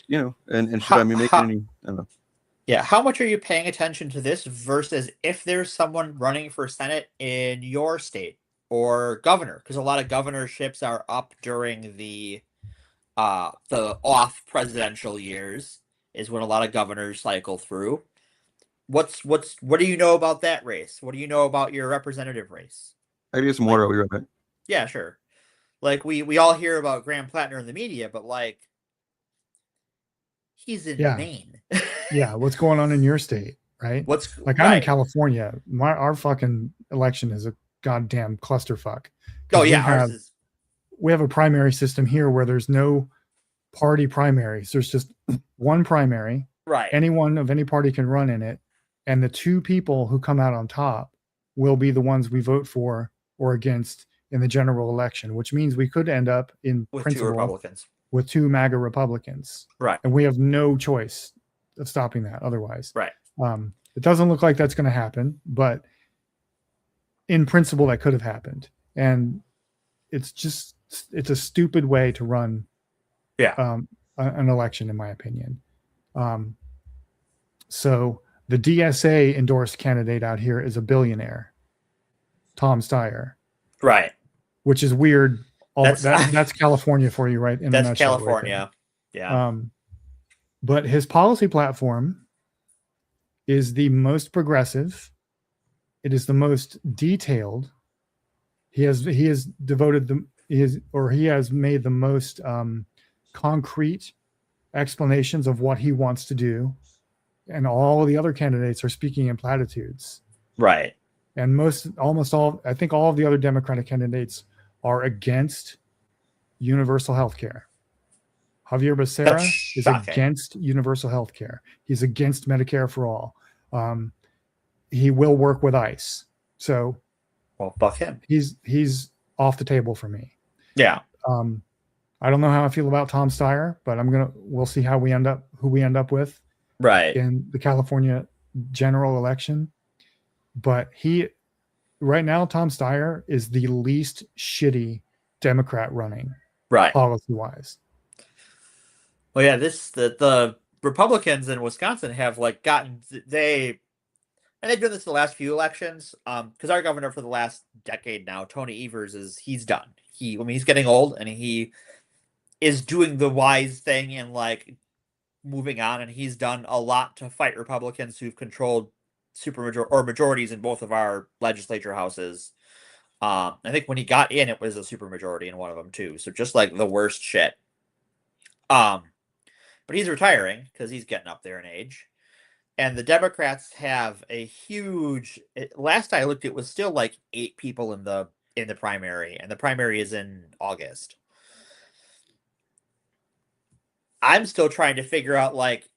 you know, and should I be making any, I don't know. Yeah, how much are you paying attention to this versus if there's someone running for Senate in your state or governor? Because a lot of governorships are up during the off presidential years is when a lot of governors cycle through. What do you know about that race? What do you know about your representative race? I get some water. I'll be right back. Yeah, sure. Like we all hear about Graham Plattner in the media, but like he's in Yeah. Maine. Yeah, what's going on in your state, right? What's like I'm in California. Our fucking election is a goddamn clusterfuck. Oh yeah, we have a primary system here where there's no party primaries. There's just one primary. Right. Anyone of any party can run in it, and the two people who come out on top will be the ones we vote for or against in the general election, which means we could end up in with principle two Republicans. with two MAGA Republicans. Right. And we have no choice of stopping that otherwise. Right. It doesn't look like that's going to happen, but in principle that could have happened. And it's a stupid way to run an election, in my opinion. So the DSA endorsed candidate out here is a billionaire, Tom Steyer. Right. Which is weird. That's California for you, right? That's California. Yeah. But his policy platform is the most progressive. It is the most detailed. He has made the most concrete explanations of what he wants to do, and all the other candidates are speaking in platitudes. Right. And almost all, I think all of the other Democratic candidates are against universal health care. Javier Becerra is against universal health care. He's against Medicare for all. He will work with ICE. So, well, fuck him. He's off the table for me. Yeah. I don't know how I feel about Tom Steyer, but we'll see who we end up with. Right. In the California general election. But right now, Tom Steyer is the least shitty Democrat running. Right. Policy wise. Well, yeah, the Republicans in Wisconsin have like they've done this the last few elections. Because our governor for the last decade now, Tony Evers, he's done. He's getting old and he is doing the wise thing and like moving on, and he's done a lot to fight Republicans who've controlled majorities in both of our legislature houses. I think when he got in, it was a supermajority in one of them too. So just like the worst shit. But he's retiring because he's getting up there in age. And the Democrats have a huge. Last I looked, it was still like 8 people in the primary, and the primary is in August. I'm still trying to figure out, like,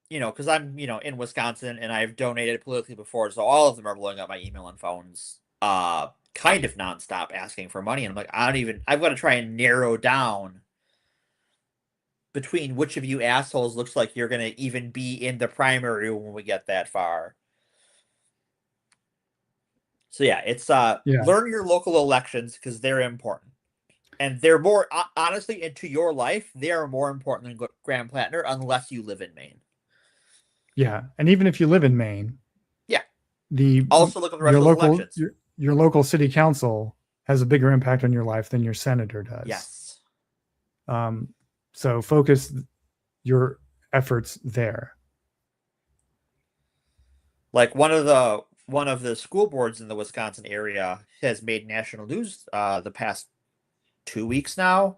because I'm, in Wisconsin and I've donated politically before, so all of them are blowing up my email and phones, kind of nonstop asking for money. And I'm like, I've got to try and narrow down between which of you assholes looks like you're going to even be in the primary when we get that far. So yeah, it's learn your local elections because they're important. And they're more honestly into your life. They are more important than Graham Plattner, unless you live in Maine. Yeah, and even if you live in Maine, yeah, the also look at the rest your of those local elections. Your local city council has a bigger impact on your life than your senator does. Yes. So focus your efforts there. Like one of the school boards in the Wisconsin area has made national news the past 2 weeks now,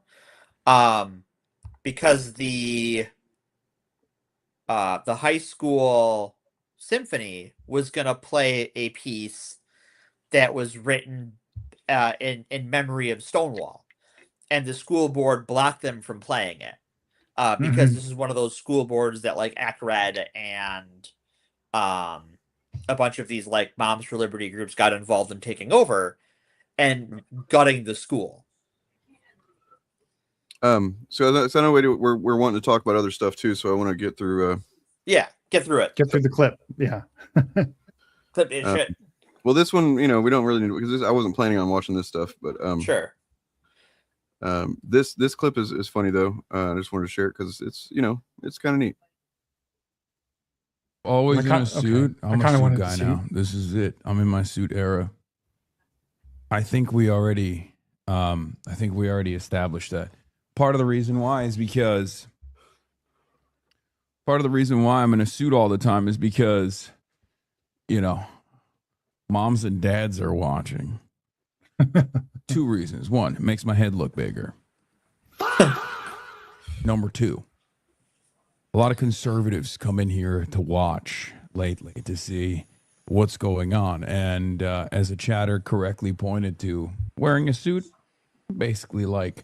because the high school symphony was gonna play a piece that was written in memory of Stonewall, and the school board blocked them from playing it because this is one of those school boards that like Act Red and a bunch of these like Moms for Liberty groups got involved in taking over and gutting the school. So that's another way to we're wanting to talk about other stuff too. So I want to get through. Yeah, get through it. Get through the clip. Yeah. Clip is shit. Well, this one, we don't really need because I wasn't planning on watching this stuff, but sure. This clip is funny though. I just wanted to share it because it's it's kind of neat. Always in a suit. Okay. I'm a suit guy now. This is it. I'm in my suit era. I think we already established that. Part of the reason why is because part of the reason why I'm in a suit all the time is because, moms and dads are watching. 2 reasons. 1, it makes my head look bigger. Number 2, a lot of conservatives come in here to watch lately to see what's going on. And as a chatter correctly pointed to, wearing a suit, basically like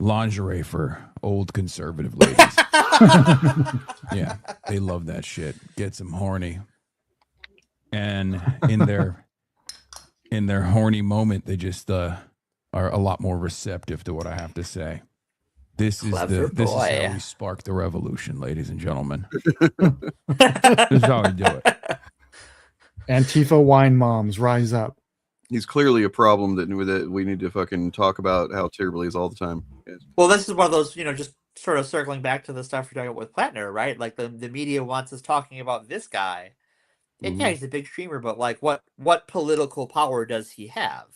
lingerie for old conservative ladies. Yeah, they love that shit. Gets them horny. And in their horny moment, they just are a lot more receptive to what I have to say. This is how we spark the revolution, ladies and gentlemen. This is how we do it. Antifa wine moms, rise up. He's clearly a problem that we need to fucking talk about how terrible he is all the time. Well, this is one of those, just sort of circling back to the stuff we're talking about with Plattner, right? Like the media wants us talking about this guy. And yeah, he's a big streamer, but like what political power does he have?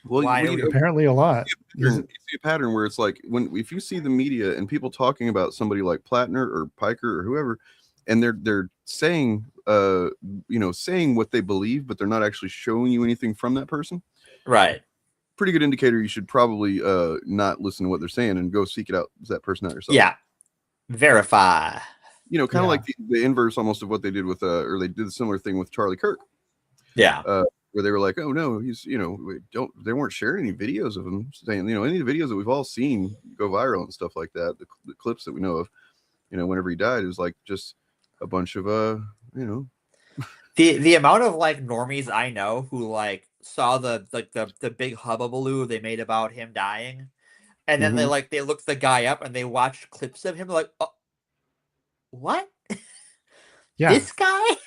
Well, apparently a lot. You see a pattern where it's like if you see the media and people talking about somebody like Plattner or Piker or whoever, and they're saying saying what they believe, but they're not actually showing you anything from that person. Right. Pretty good indicator. You should probably not listen to what they're saying and go seek it out. That person out yourself. Yeah. Verify. Kind of like the inverse almost of what they did with or they did a similar thing with Charlie Kirk. Yeah. Where they were like, oh no, he's they weren't sharing any videos of him saying, any of the videos that we've all seen go viral and stuff like that. The clips that we know of, whenever he died, it was like just a bunch of the amount of like normies I know who like saw the big hubbubaloo they made about him dying, and then they looked the guy up and they watched clips of him like, oh, what? Yeah, this guy.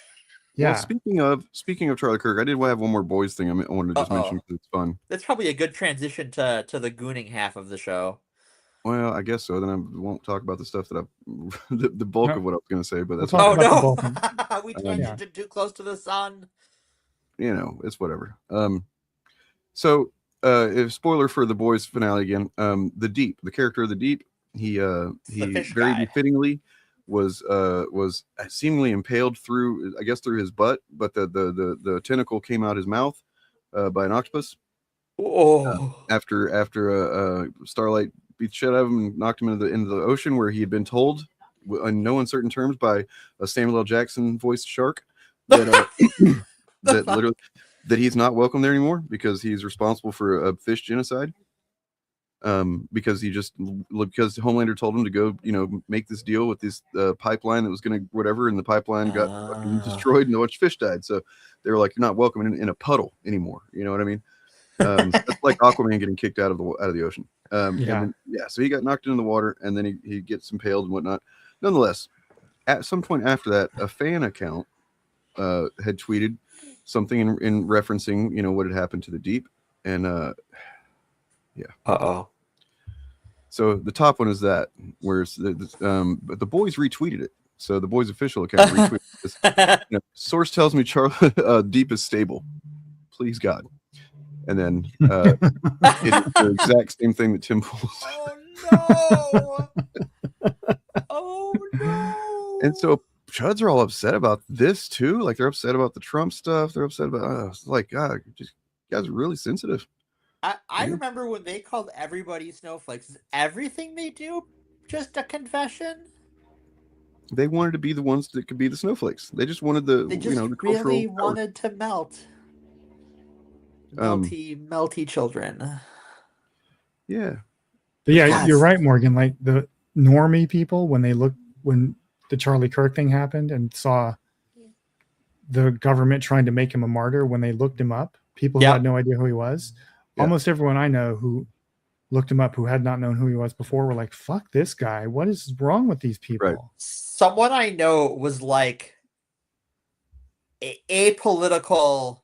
Yeah. Well, speaking of Charlie Kirk, I did have one more boys thing I wanted to just mention because it's fun. That's probably a good transition to the gooning half of the show. Well, I guess so. Then I won't talk about the stuff that the bulk of what I was going to say, but that's we tangented too close to the sun. It's whatever. So, if spoiler for the boys finale again, the Deep, the character of the Deep, he very befittingly was seemingly impaled through his butt, but the tentacle came out his mouth by an octopus. After Starlight beat the shit out of him and knocked him into the ocean, where he had been told in no uncertain terms by a Samuel L. Jackson voiced shark that that he's not welcome there anymore because he's responsible for a fish genocide. Because Homelander told him to go, make this deal with this pipeline that was going to whatever, and the pipeline got fucking destroyed and a bunch of fish died. So they were like, "You're not welcome in a puddle anymore." You know what I mean? That's like Aquaman getting kicked out of the ocean. So he got knocked into the water, and then he gets impaled and whatnot. Nonetheless, at some point after that, a fan account had tweeted something in referencing what had happened to the Deep, and Yeah. Uh-oh. So the top one is that, where it's but the boys retweeted it. So the boys' official account retweeted this. Source tells me Charlie Deep is stable. Please God. And then it's the exact same thing that Tim Pool said. Oh no! Oh no! And so Chuds are all upset about this too. Like they're upset about the Trump stuff. They're upset about it's like God, you guys are really sensitive. I remember when they called everybody snowflakes. Is everything they do just a confession? They wanted to be the ones that could be the snowflakes. They just wanted the They just the cultural really power. wanted to melt. Melty children. Yeah. But yeah, Yes. you're right, Morgan. Like the normie people, when the Charlie Kirk thing happened and saw the government trying to make him a martyr, when they looked him up, people who had no idea who he was, almost everyone I know who looked him up who had not known who he was before were like, fuck this guy. What is wrong with these people? Right. Someone I know was like a apolitical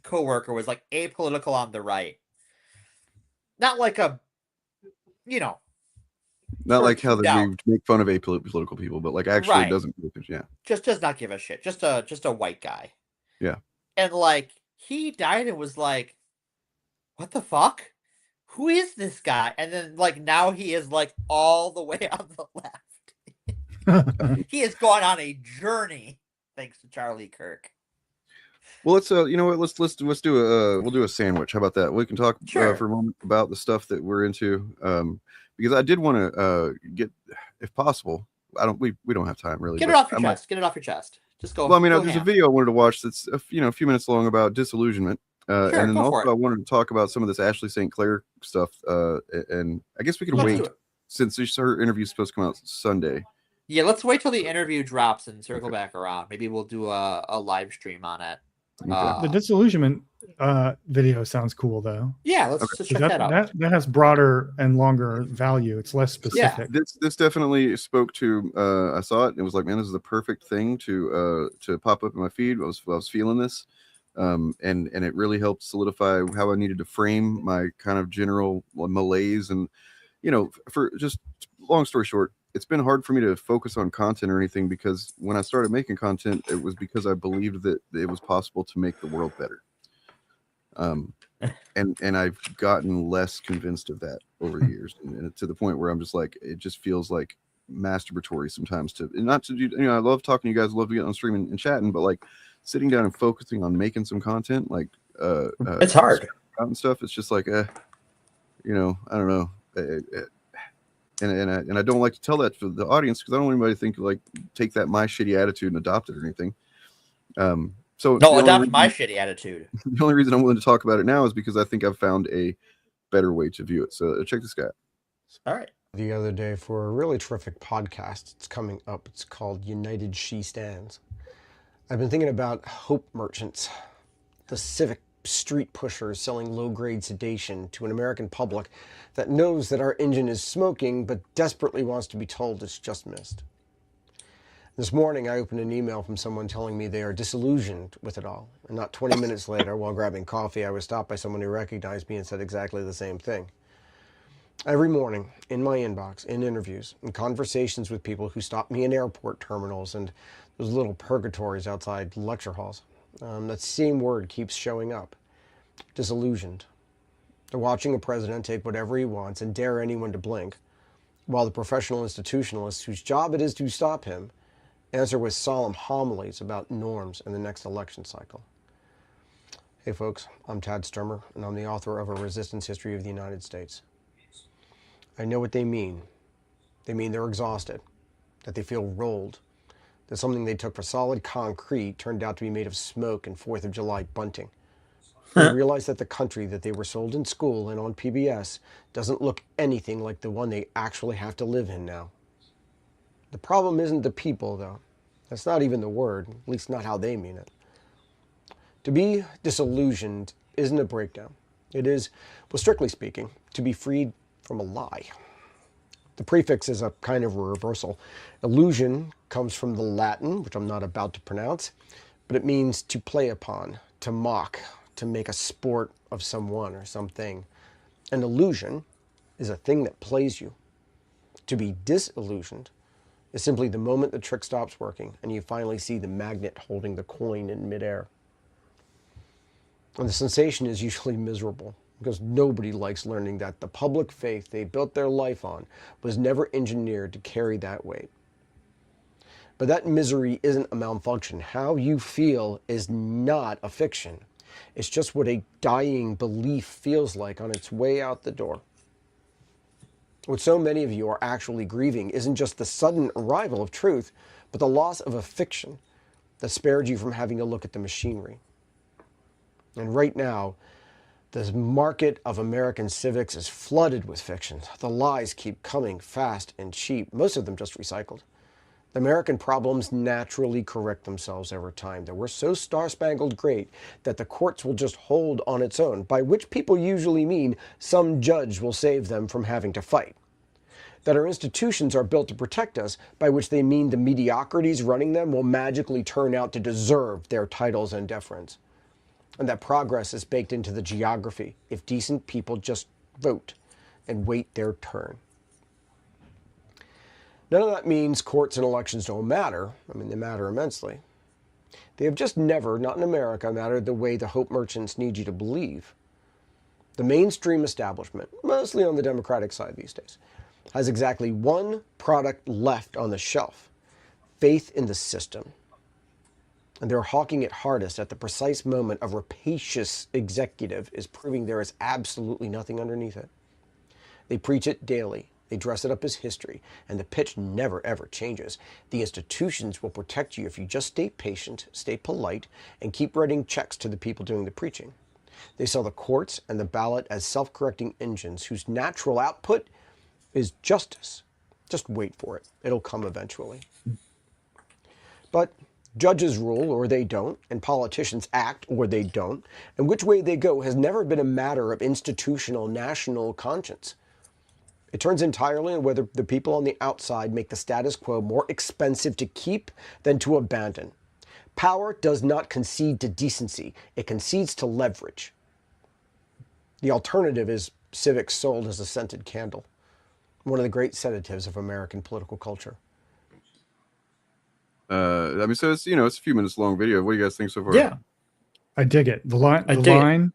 coworker, was like apolitical on the right. Not like a, Not like how we out. make fun of apolitical people, but like actually Right. doesn't. Yeah. Just does not give a shit. Just a white guy. Yeah. And like he died and was like, what the fuck? Who is this guy? And then like now he is like all the way on the left. He has gone on a journey thanks to Charlie Kirk. Well, let's you know what? Let's do we'll do a sandwich. How about that? We can talk Sure. for a moment about the stuff that we're into. Because I did want to get, if possible. We don't have time really. Get it off your chest. Get it off your chest. Just go. Well, I mean, go there's ham. a video I wanted to watch that's a few minutes long about disillusionment. Sure, and then go for also it. I wanted to talk about some of this Ashley St. Clair stuff. And I guess we could Let's wait do it. since her interview is supposed to come out Sunday. Yeah, let's wait till the interview drops and circle back around. Maybe we'll do a live stream on it. The disillusionment video sounds cool though. Yeah, let's check that out. That has broader and longer value. It's less specific. This definitely spoke to. I saw it and it was like, man, this is the perfect thing to pop up in my feed. I was feeling this, and it really helped solidify how I needed to frame my kind of general malaise. And for just long story short, it's been hard for me to focus on content or anything, because when I started making content, it was because I believed that it was possible to make the world better. And I've gotten less convinced of that over the years, and to the point where I'm just like, it just feels like masturbatory sometimes not to do. I love talking to you guys, love to get on stream and chatting, but like sitting down and focusing on making some content, like it's hard and stuff. It's just like, I don't know. And I don't like to tell that to the audience, because I don't want anybody to think like take that my shitty attitude and adopt it or anything. So no, adopt my shitty attitude. The only reason I'm willing to talk about it now is because I think I've found a better way to view it. So check this guy out. All right. The other day for a really terrific podcast. It's coming up. It's called United She Stands. I've been thinking about hope merchants, the civic street pushers selling low-grade sedation to an American public that knows that our engine is smoking but desperately wants to be told it's just missed. This morning I opened an email from someone telling me they are disillusioned with it all, and not 20 minutes later, while grabbing coffee, I was stopped by someone who recognized me and said exactly the same thing. Every morning, in my inbox, in interviews, in conversations with people who stop me in airport terminals and those little purgatories outside lecture halls, that same word keeps showing up: disillusioned. They're watching a president take whatever he wants and dare anyone to blink, while the professional institutionalists whose job it is to stop him answer with solemn homilies about norms in the next election cycle. Hey folks, I'm Tad Sturmer, and I'm the author of A Resistance History of the United States. I know what they mean. They mean they're exhausted, that they feel rolled, that something they took for solid concrete turned out to be made of smoke and 4th of July bunting. They realize that the country that they were sold in school and on PBS doesn't look anything like the one they actually have to live in now. The problem isn't the people, though. That's not even the word, at least not how they mean it. To be disillusioned isn't a breakdown. It is, well, strictly speaking, to be freed from a lie. The prefix is a kind of a reversal. Illusion comes from the Latin, which I'm not about to pronounce, but it means to play upon, to mock, to make a sport of someone or something. An illusion is a thing that plays you. To be disillusioned is simply the moment the trick stops working and you finally see the magnet holding the coin in midair. And the sensation is usually miserable because nobody likes learning that the public faith they built their life on was never engineered to carry that weight. But that misery isn't a malfunction. How you feel is not a fiction. It's just what a dying belief feels like on its way out the door. What so many of you are actually grieving isn't just the sudden arrival of truth, but the loss of a fiction that spared you from having a look at the machinery. And right now, the market of American civics is flooded with fictions. The lies keep coming fast and cheap, most of them just recycled. The American problems naturally correct themselves over time. That we're so star-spangled great that the courts will just hold on its own, by which people usually mean some judge will save them from having to fight. That our institutions are built to protect us, by which they mean the mediocrities running them will magically turn out to deserve their titles and deference. And that progress is baked into the geography if decent people just vote and wait their turn. None of that means courts and elections don't matter. I mean, they matter immensely. They have just never, not in America, mattered the way the hope merchants need you to believe. The mainstream establishment, mostly on the Democratic side these days, has exactly one product left on the shelf: faith in the system. And they're hawking it hardest at the precise moment a rapacious executive is proving there is absolutely nothing underneath it. They preach it daily. They dress it up as history, and the pitch never ever changes. The institutions will protect you if you just stay patient, stay polite, and keep writing checks to the people doing the preaching. They sell the courts and the ballot as self-correcting engines whose natural output is justice. Just wait for it. It'll come eventually. But judges rule or they don't, and politicians act or they don't, and which way they go has never been a matter of institutional national conscience. It turns entirely on whether the people on the outside make the status quo more expensive to keep than to abandon. Power does not concede to decency. It concedes to leverage. The alternative is civics sold as a scented candle, one of the great sedatives of American political culture. I mean, so it's, you know, it's a few minutes long video. What do you guys think so far? Yeah, I dig it. The line,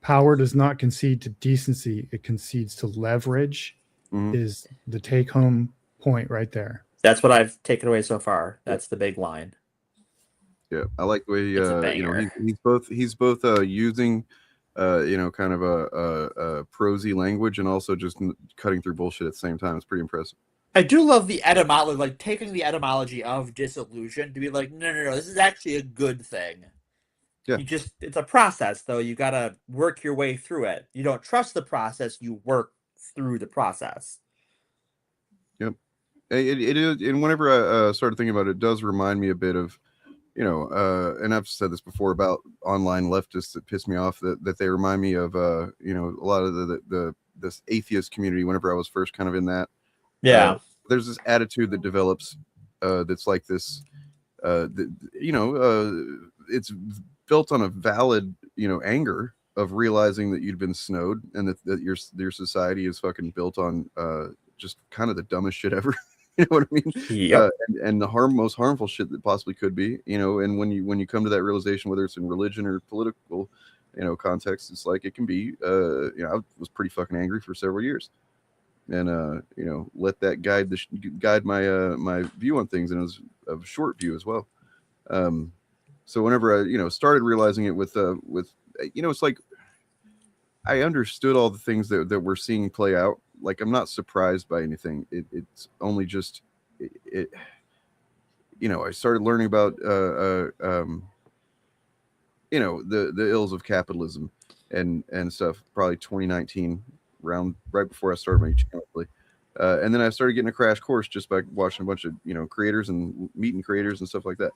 power does not concede to decency, it concedes to leverage, is the take-home point right there. That's what I've taken away so far. That's the big line. Yeah, I like the way you know, he's both using you know, kind of a prosy language and also just cutting through bullshit at the same time. It's pretty impressive. I do love the etymology, like taking the etymology of disillusion to be like, no, this is actually a good thing. Yeah. It's a process, though. You got to work your way through it. You don't trust the process, you work through the process. Yep. It is, and whenever I started thinking about it, it does remind me a bit of, you know, and I've said this before about online leftists that piss me off, that they remind me of, you know, a lot of this atheist community whenever I was first kind of in that. Yeah. There's this attitude that develops that's like this, you know, it's built on a valid, you know, anger of realizing that you'd been snowed and that your society is fucking built on just kind of the dumbest shit ever. You know what I mean? Yep. And the most harmful shit that possibly could be, you know, and when you come to that realization, whether it's in religion or political, you know, context, it's like it can be, you know, I was pretty fucking angry for several years. And you know, let that guide my my view on things, and it was a short view as well. So whenever I, you know, started realizing it with you know, it's like I understood all the things that we're seeing play out. Like, I'm not surprised by anything. It's only just it you know, I started learning about you know, the ills of capitalism and stuff probably 2019, around right before I started my channel, really. And then I started getting a crash course just by watching a bunch of, you know, creators and meeting creators and stuff like that.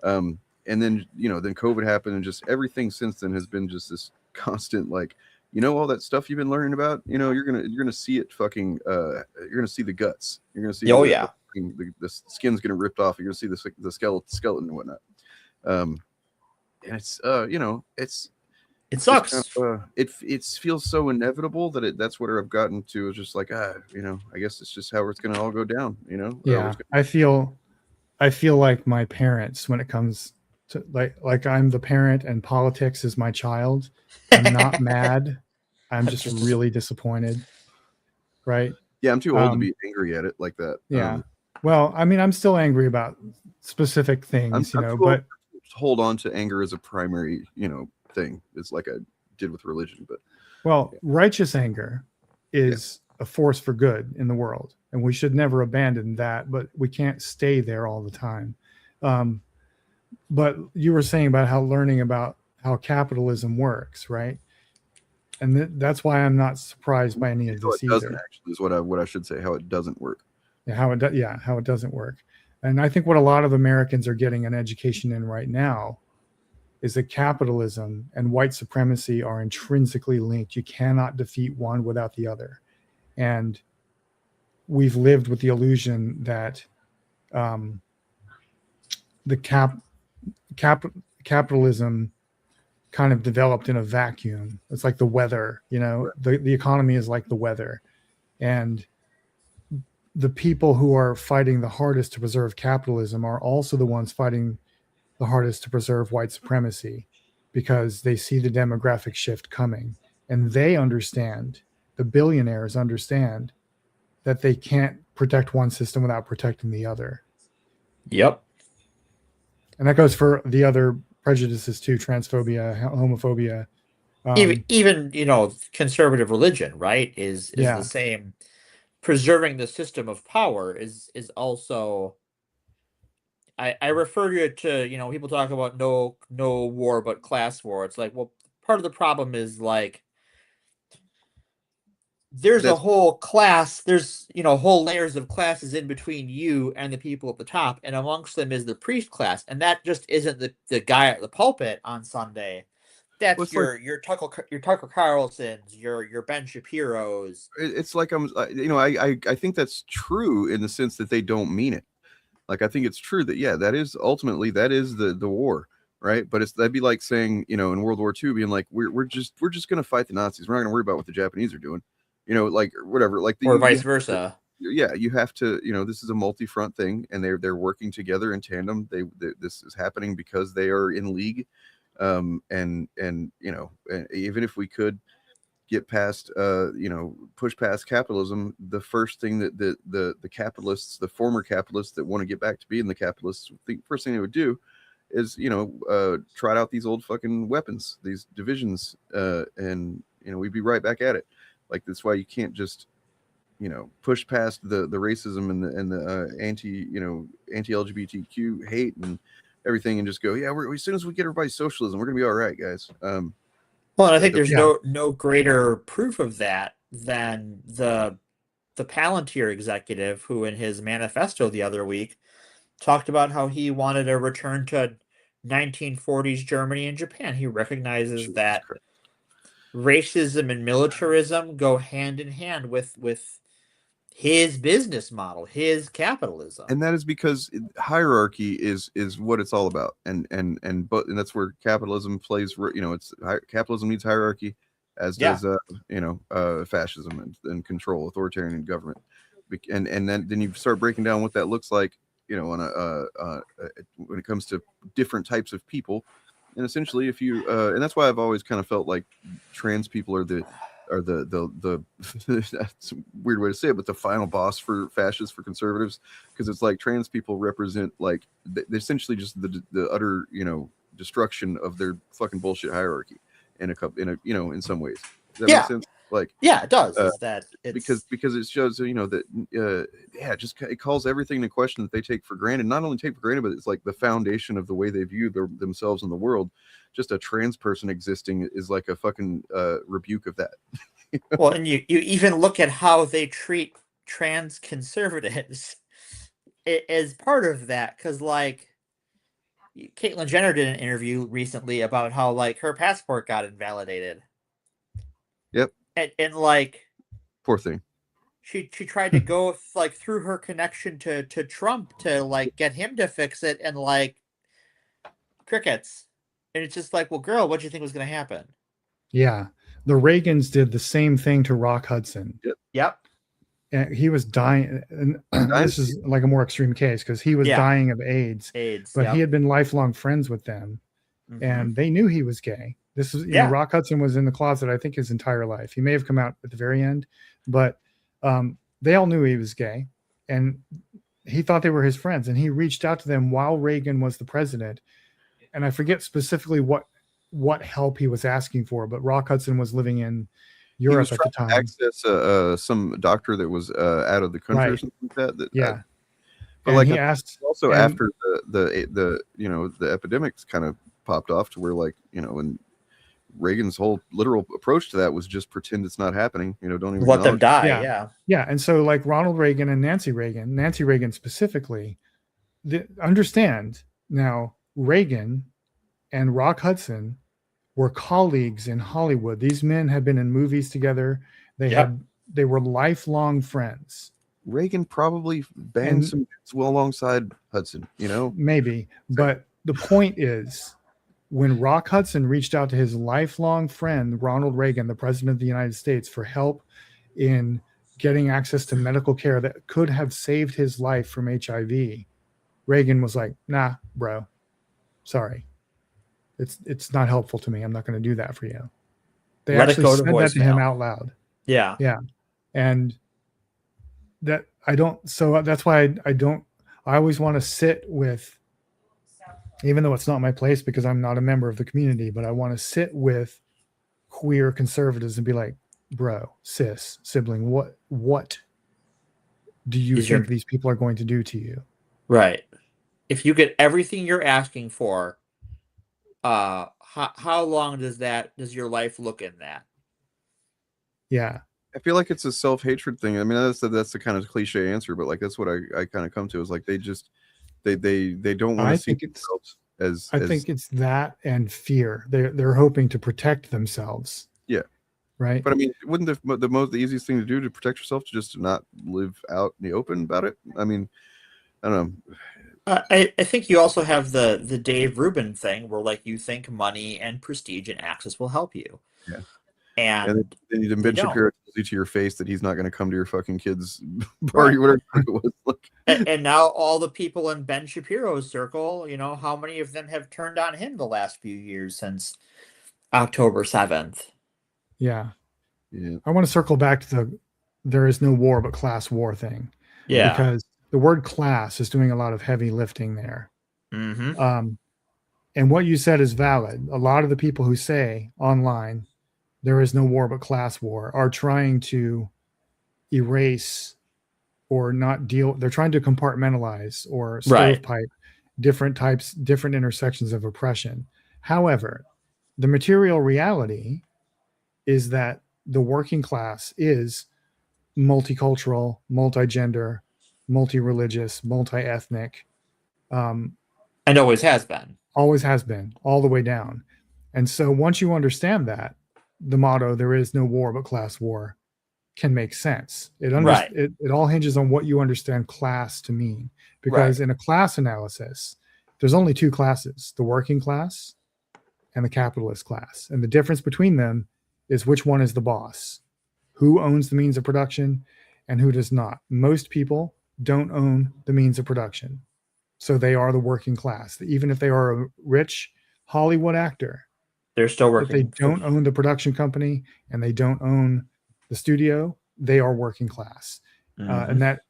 And then, you know, then COVID happened, and just everything since then has been just this constant, like, you know, all that stuff you've been learning about, you know, you're gonna see it fucking you're gonna see the guts, you're gonna see the skin's gonna ripped off, you're gonna see the skeleton and whatnot. And it's you know, it's It sucks. It feels so inevitable that that's what I've gotten to. Is just like, I guess it's just how it's going to all go down. Yeah, I feel like my parents when it comes to like I'm the parent and politics is my child. I'm not mad. I'm just really disappointed. Right? Yeah, I'm too old to be angry at it like that. Yeah. Well, I mean, I'm still angry about specific things, but hold on to anger as a primary, thing. It's like I did with religion, but righteous anger is a force for good in the world, and we should never abandon that, but we can't stay there all the time. But you were saying about learning about how capitalism works, right? And that's why I'm not surprised by any of this either. Actually, is what I should say. How it doesn't work. How it doesn't work. And I think what a lot of Americans are getting an education in right now is that capitalism and white supremacy are intrinsically linked. You cannot defeat one without the other. And we've lived with the illusion that the capitalism kind of developed in a vacuum. It's like the weather, the economy is like the weather. And the people who are fighting the hardest to preserve capitalism are also the ones fighting the hardest to preserve white supremacy, because they see the demographic shift coming, and they understand, the billionaires understand, that they can't protect one system without protecting the other. Yep. And that goes for the other prejudices too, transphobia, homophobia. Even conservative religion, right, is the same. Preserving the system of power is also. I refer to it to, people talk about no war but class war. It's like, well, part of the problem is like there's a whole class, there's whole layers of classes in between you and the people at the top, and amongst them is the priest class, and that just isn't the guy at the pulpit on Sunday. That's your Tucker Carlsons, your Ben Shapiro's. It's like I think that's true in the sense that they don't mean it. Like, I think it's true that that is ultimately the war, right? But that'd be like saying, in World War II, being like, we're just going to fight the Nazis. We're not going to worry about what the Japanese are doing, like whatever, like or vice versa. You have to, this is a multi-front thing, and they're working together in tandem. This is happening because they are in league. And even if we could get past push past capitalism, the first thing that the capitalists, the former capitalists that want to get back to being the capitalists, the first thing they would do is trot out these old fucking weapons, these divisions, and we'd be right back at it. Like, that's why you can't just push past the racism and the anti-LGBTQ hate and everything and just go, as soon as we get everybody socialism, we're gonna be all right, guys. Well, and I think there's no greater proof of that than the Palantir executive who, in his manifesto the other week, talked about how he wanted a return to 1940s Germany and Japan. He recognizes that racism and militarism go hand in hand with his business model, his capitalism. And that is because hierarchy is what it's all about. And that's where capitalism plays, capitalism needs hierarchy, as does fascism and control, authoritarian government. And then you start breaking down what that looks like, when it comes to different types of people. And essentially, if you and that's why I've always kind of felt like trans people are the that's a weird way to say it, but the final boss for fascists, for conservatives, because it's like trans people represent like they're essentially just the utter destruction of their fucking bullshit hierarchy in some ways. Does that make sense? Like, it does. Because it shows that it calls everything into question that they take for granted. Not only take for granted, but it's like the foundation of the way they view themselves in the world. Just a trans person existing is like a fucking rebuke of that. Well, and you even look at how they treat trans conservatives as part of that, because like Caitlyn Jenner did an interview recently about how like her passport got invalidated. Yep. And like, poor thing. She tried to go like through her connection to Trump to like get him to fix it, and like crickets. And it's just like, well, girl, what do you think was going to happen? Yeah. The Reagans did the same thing to Rock Hudson. Yep. And he was dying. And this is like a more extreme case because he was dying of AIDS. But he had been lifelong friends with them. And they knew he was gay. This was, you know, Rock Hudson was in the closet, I think, his entire life. He may have come out at the very end, but they all knew he was gay. And he thought they were his friends. And he reached out to them while Reagan was the president. And I forget specifically what help he was asking for, but Rock Hudson was living in Europe at the time. To access some doctor that was out of the country or something like that. But and like he asked also after the you know, the epidemics kind of popped off to where, like, you know, and Reagan's whole literal approach to that was just pretend it's not happening. You know, don't even let them die. Yeah. And so like Ronald Reagan and Nancy Reagan specifically, understand now, Reagan and Rock Hudson were colleagues in Hollywood. These men had been in movies together. They were lifelong friends. Reagan probably banged some dudes well alongside Hudson, you know? Maybe. But the point is, when Rock Hudson reached out to his lifelong friend, Ronald Reagan, the president of the United States, for help in getting access to medical care that could have saved his life from HIV, Reagan was like, nah, bro, sorry. It's not helpful to me. I'm not going to do that for you. They actually said that to him out loud. Yeah. Yeah. And that that's why I always want to sit with, even though it's not my place because I'm not a member of the community, but I want to sit with queer conservatives and be like, bro, sis, sibling, what do you think these people are going to do to you? Right. If you get everything you're asking for, how long does your life look in that? Yeah. I feel like it's a self-hatred thing. I mean, that's the kind of cliche answer, but like that's what I kind of come to is like they don't want to see themselves as. I think it's that and fear. They're hoping to protect themselves. Yeah. Right. But I mean, wouldn't the easiest thing to do to protect yourself to just to not live out in the open about it? I mean, I don't know. I think you also have the Dave Rubin thing where like you think money and prestige and access will help you. Yeah. And then Ben Shapiro tells you to your face that he's not going to come to your fucking kid's party, whatever it was. Like. And now all the people in Ben Shapiro's circle, you know, how many of them have turned on him the last few years since October 7th? Yeah. I want to circle back to the there is no war but class war thing. Yeah. Because the word class is doing a lot of heavy lifting there. Mm-hmm. And what you said is valid. A lot of the people who say online, there is no war but class war, are trying to erase or not deal. They're trying to compartmentalize or stovepipe different intersections of oppression. However, the material reality is that the working class is multicultural, multigender, multi-religious, multi-ethnic. And always has been. Always has been, all the way down. And so once you understand that, the motto, there is no war but class war, can make sense. It all hinges on what you understand class to mean. Because in a class analysis, there's only two classes, the working class and the capitalist class. And the difference between them is which one is the boss, who owns the means of production and who does not. Most people don't own the means of production. So they are the working class. Even if they are a rich Hollywood actor, they're still working. If they don't own the production company and they don't own the studio, they are working class. And that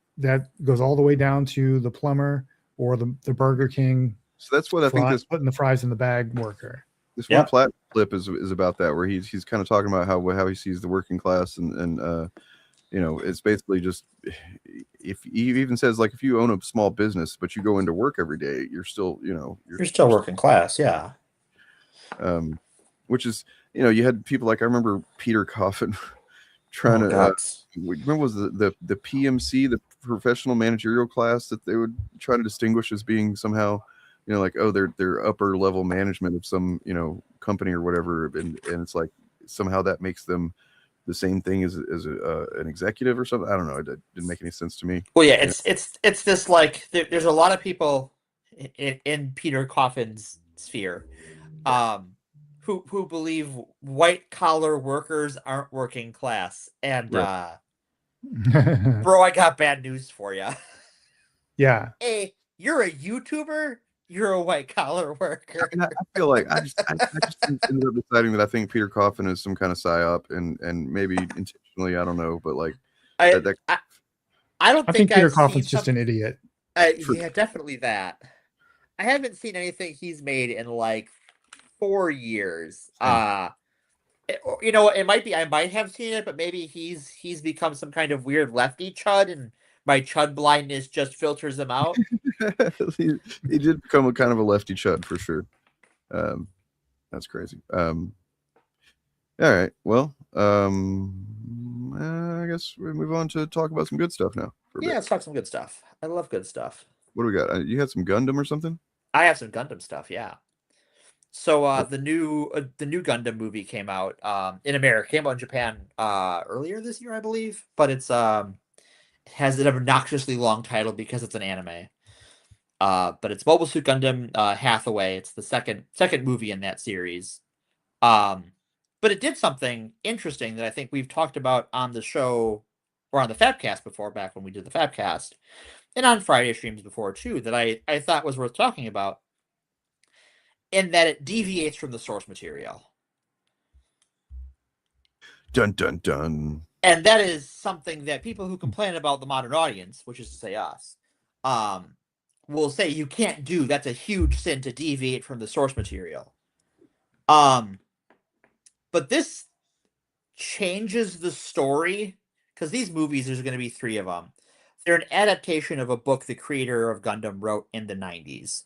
goes all the way down to the plumber or the Burger King. So that's what I think this putting the fries in the bag worker. This one clip is about that, where he's kind of talking about how he sees the working class and you know, it's basically just, if he even says like if you own a small business but you go into work every day, you're still, you know, you're still working class. Yeah. Which is, you know, you had people like, I remember Peter Coffin trying to remember was the PMC, the professional managerial class, that they would try to distinguish as being somehow, you know, like, oh, they're upper level management of some, you know, company or whatever, and it's like somehow that makes them the same thing as an executive or something. I don't know. It didn't make any sense to me. Well, yeah, it's this like there's a lot of people in Peter Coffin's sphere who believe white collar workers aren't working class. And Right. bro, I got bad news for you. Yeah. Hey, you're a YouTuber. You're a white collar worker. I feel like I just ended up deciding that I think Peter Coffin is some kind of psyop, and maybe intentionally, I don't know, but like I don't I think think Peter I've Coffin's seen just an idiot. yeah, definitely that. I haven't seen anything he's made in like 4 years. You know, it might be I might have seen it, but maybe he's become some kind of weird lefty chud, and my chud blindness just filters him out. he did become a kind of a lefty chud for sure. That's crazy. All right, well, I guess we move on to talk about some good stuff now. Yeah, let's talk some good stuff. I love good stuff. What do we got? You had some Gundam or something? I have some Gundam stuff, yeah. So the new Gundam movie came out in America, came out in Japan earlier this year, I believe, but it has an obnoxiously long title because it's an anime. But it's Mobile Suit Gundam Hathaway. It's the second movie in that series. But it did something interesting that I think we've talked about on the show or on the Fabcast before, back when we did the Fabcast, and on Friday streams before too, that I thought was worth talking about, in that it deviates from the source material. Dun dun dun. And that is something that people who complain about the modern audience, which is to say us, will say you can't do. That's a huge sin to deviate from the source material. But this changes the story, because these movies, there's going to be 3 of them. They're an adaptation of a book the creator of Gundam wrote in the 90s.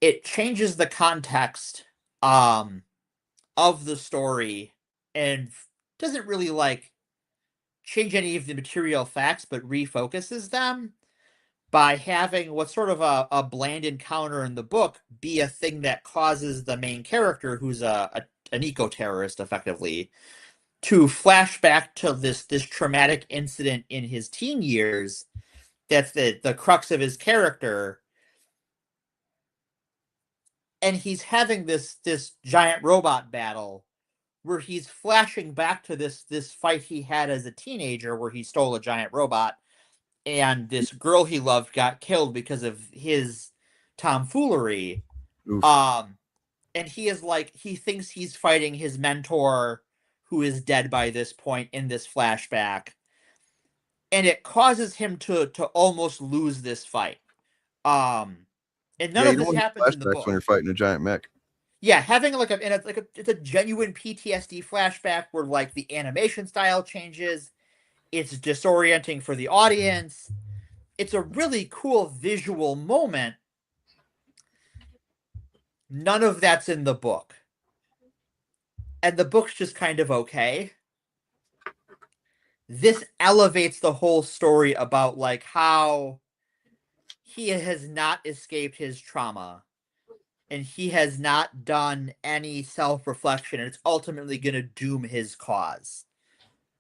It changes the context of the story and doesn't really like change any of the material facts, but refocuses them by having what's sort of a bland encounter in the book be a thing that causes the main character, who's an eco-terrorist effectively, to flash back to this traumatic incident in his teen years. That's the crux of his character. And he's having this giant robot battle where he's flashing back to this fight he had as a teenager where he stole a giant robot and this girl he loved got killed because of his tomfoolery. And he is like, he thinks he's fighting his mentor, who is dead by this point in this flashback. And it causes him to almost lose this fight. And none of this happens in the book. When you're fighting a giant mech. Yeah, having it's a genuine PTSD flashback where like the animation style changes. It's disorienting for the audience. It's a really cool visual moment. None of that's in the book. And the book's just kind of okay. This elevates the whole story about like how he has not escaped his trauma and he has not done any self-reflection, and it's ultimately going to doom his cause.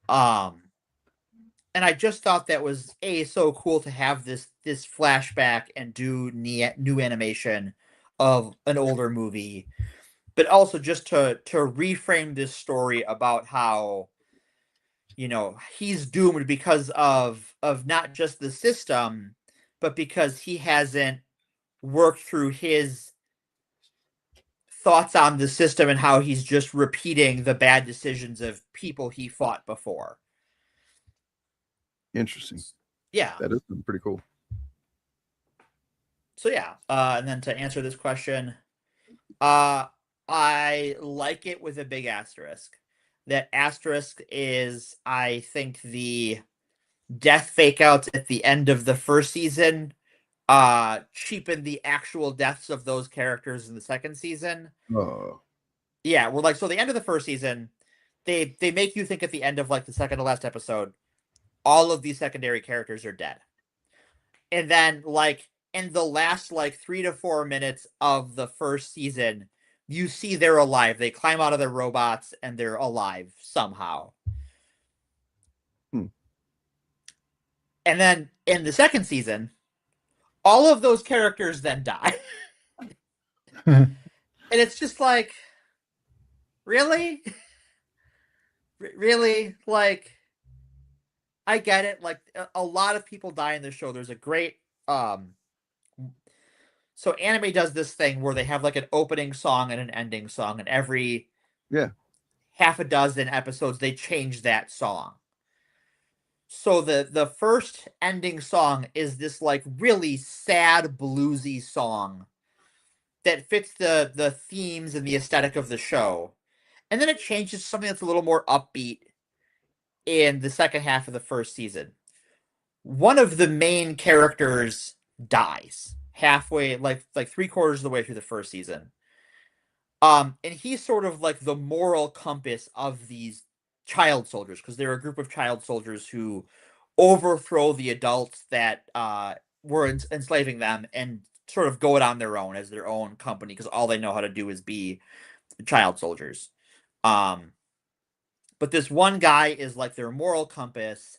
And I just thought that was so cool to have this flashback and do new animation of an older movie, but also just to reframe this story about how, you know, he's doomed because of not just the system, but because he hasn't worked through his thoughts on the system and how he's just repeating the bad decisions of people he fought before. Interesting. Yeah. That is pretty cool. So yeah, and then to answer this question, I like it with a big asterisk. That asterisk is, I think, the death fake outs at the end of the first season cheapen the actual deaths of those characters in the second season. Oh. Yeah, we're like, so the end of the first season, they make you think at the end of like the second to last episode, all of these secondary characters are dead. And then like in the last like 3 to 4 minutes of the first season, you see they're alive. They climb out of their robots and they're alive somehow. And then in the second season, all of those characters then die. And it's just like, really? Really? Like, I get it. Like, a lot of people die in this show. There's a great, so anime does this thing where they have like an opening song and an ending song, and every half a dozen episodes they change that song. So the first ending song is this like really sad bluesy song that fits the themes and the aesthetic of the show. And then it changes to something that's a little more upbeat in the second half of the first season. One of the main characters dies halfway, like 3/4 of the way through the first season. And he's sort of like the moral compass of these child soldiers, because they're a group of child soldiers who overthrow the adults that were enslaving them and sort of go it on their own as their own company, because all they know how to do is be child soldiers. But this one guy is like their moral compass,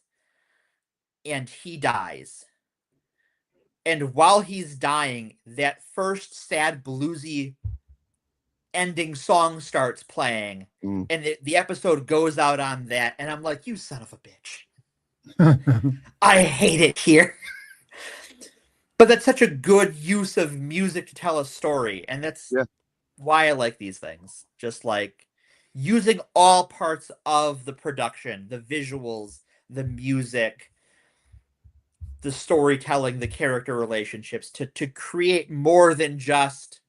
and he dies. And while he's dying, that first sad bluesy ending song starts playing, and the episode goes out on that, and I'm like, you son of a bitch. I hate it here. But that's such a good use of music to tell a story, and that's why I like these things. Just like using all parts of the production, the visuals, the music, the storytelling, the character relationships to create more than just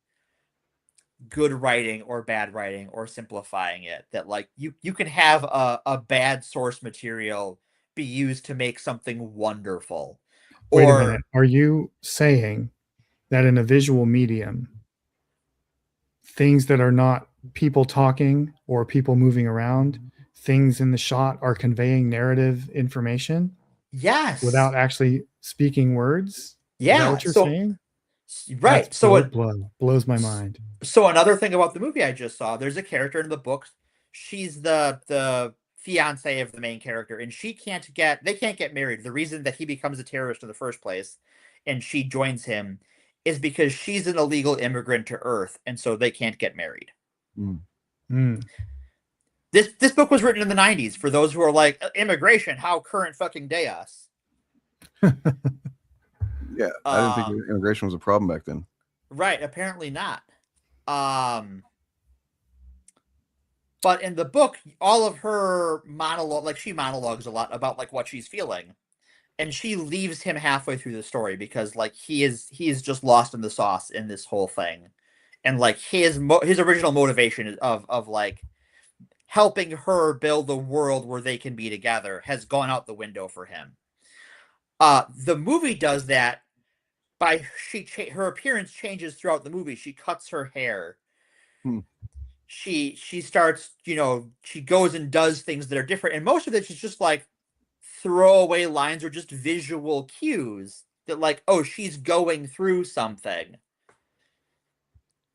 good writing or bad writing or simplifying it. That like you can have a bad source material be used to make something wonderful. Wait a minute. Are you saying that in a visual medium, things that are not people talking or people moving around, things in the shot are conveying narrative information? Yes. Without actually speaking words? Yeah. Is that what you're saying? Right. That's So it blows my mind. So another thing about the movie I just saw, there's a character in the book. She's the fiance of the main character, and they can't get married. The reason that he becomes a terrorist in the first place and she joins him is because she's an illegal immigrant to Earth, and so they can't get married. This book was written in the 90s for those who are like, immigration, how current fucking day us. Yeah, I didn't think immigration was a problem back then. Right, apparently not. But in the book, all of her monologue, like she monologues a lot about like what she's feeling, and she leaves him halfway through the story because like he is just lost in the sauce in this whole thing, and like his original motivation is of like helping her build a world where they can be together has gone out the window for him. The movie does that by her appearance changes throughout the movie. She cuts her hair. She starts, she goes and does things that are different, and most of it is just like throwaway lines or just visual cues that like, oh, she's going through something,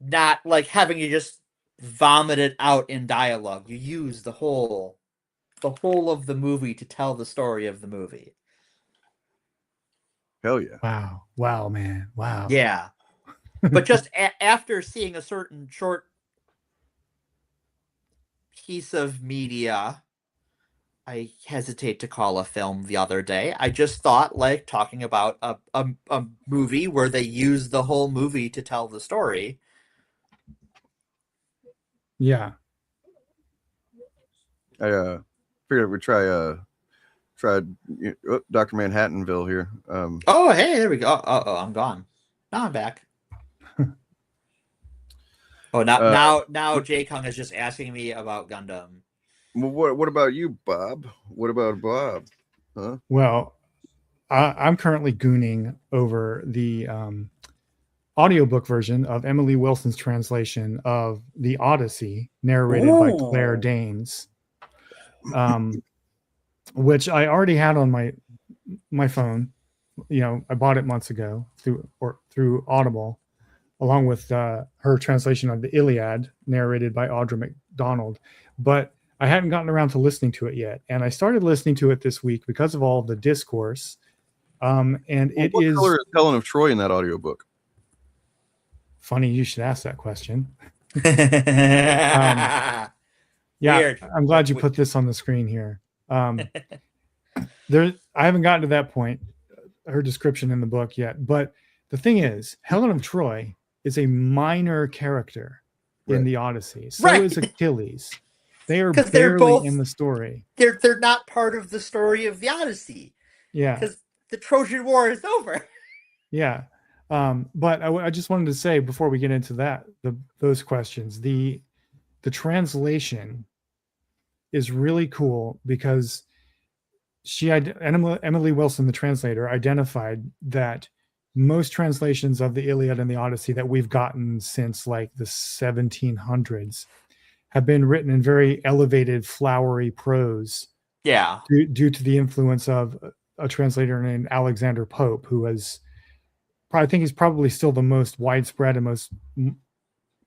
not like having you just vomit it out in dialogue. You use the whole of the movie to tell the story of the movie. Hell yeah. Wow, man. Wow. Yeah. But just after seeing a certain short piece of media, I hesitate to call a film, the other day, I just thought like talking about a movie where they use the whole movie to tell the story. Yeah. I figured we'd try Dr. Manhattanville here. Oh, hey, there we go. Oh, I'm gone. Now I'm back. Now Jay Kung is just asking me about Gundam. Well, what about you, Bob? What about Bob? Huh? Well, I'm currently gooning over the audiobook version of Emily Wilson's translation of The Odyssey, narrated by Claire Danes, which I already had on my phone. I bought it months ago through Audible, along with her translation of the Iliad, narrated by Audra McDonald. But I hadn't gotten around to listening to it yet, and I started listening to it this week because of all the discourse. And what color is Helen of Troy in that audiobook? Funny you should ask that question. Yeah, Yeah, I'm glad you put this on the screen here. There, I haven't gotten to that point, her description in the book yet. But the thing is, Helen of Troy is a minor character in the Odyssey. So is Achilles. They are barely both in the story. They're not part of the story of the Odyssey. Yeah. Because the Trojan War is over. Yeah. But I just wanted to say before we get into that, those questions, the translation is really cool because Emily Wilson, the translator, identified that most translations of the Iliad and the Odyssey that we've gotten since like the 1700s have been written in very elevated, flowery prose. Yeah. Due to the influence of a translator named Alexander Pope, who was, I think he's probably still the most widespread and most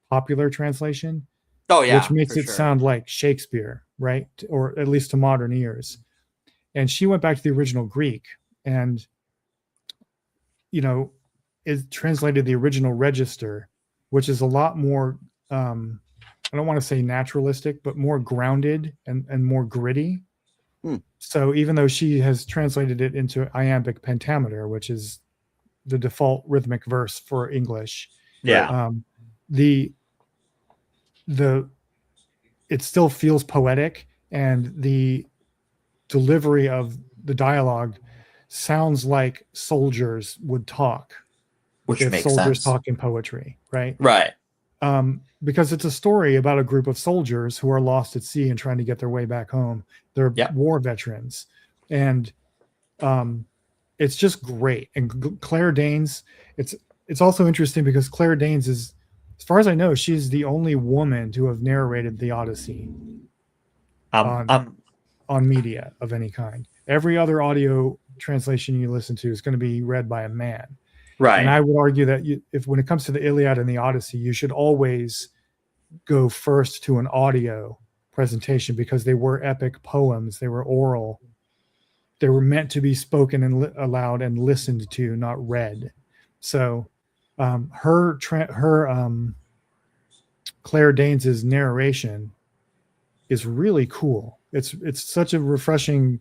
popular translation. Oh, yeah. Which makes it sound like Shakespeare, right? Or at least to modern ears. And she went back to the original Greek and, you know, it translated the original register, which is a lot more, I don't want to say naturalistic, but more grounded and more gritty. So even though she has translated it into iambic pentameter, which is the default rhythmic verse for English, it still feels poetic, and the delivery of the dialogue sounds like soldiers would talk, which if makes soldiers sense. talk in poetry, right? Right. Because it's a story about a group of soldiers who are lost at sea and trying to get their way back home. They're war veterans, and it's just great. And Claire Danes, it's also interesting because Claire Danes is, as far as I know, she's the only woman to have narrated the Odyssey on media of any kind. Every other audio translation you listen to is going to be read by a man. Right. And I would argue that when it comes to the Iliad and the Odyssey, you should always go first to an audio presentation because they were epic poems. They were oral. They were meant to be spoken and aloud and listened to, not read. So her Claire Danes' narration is really cool. It's such a refreshing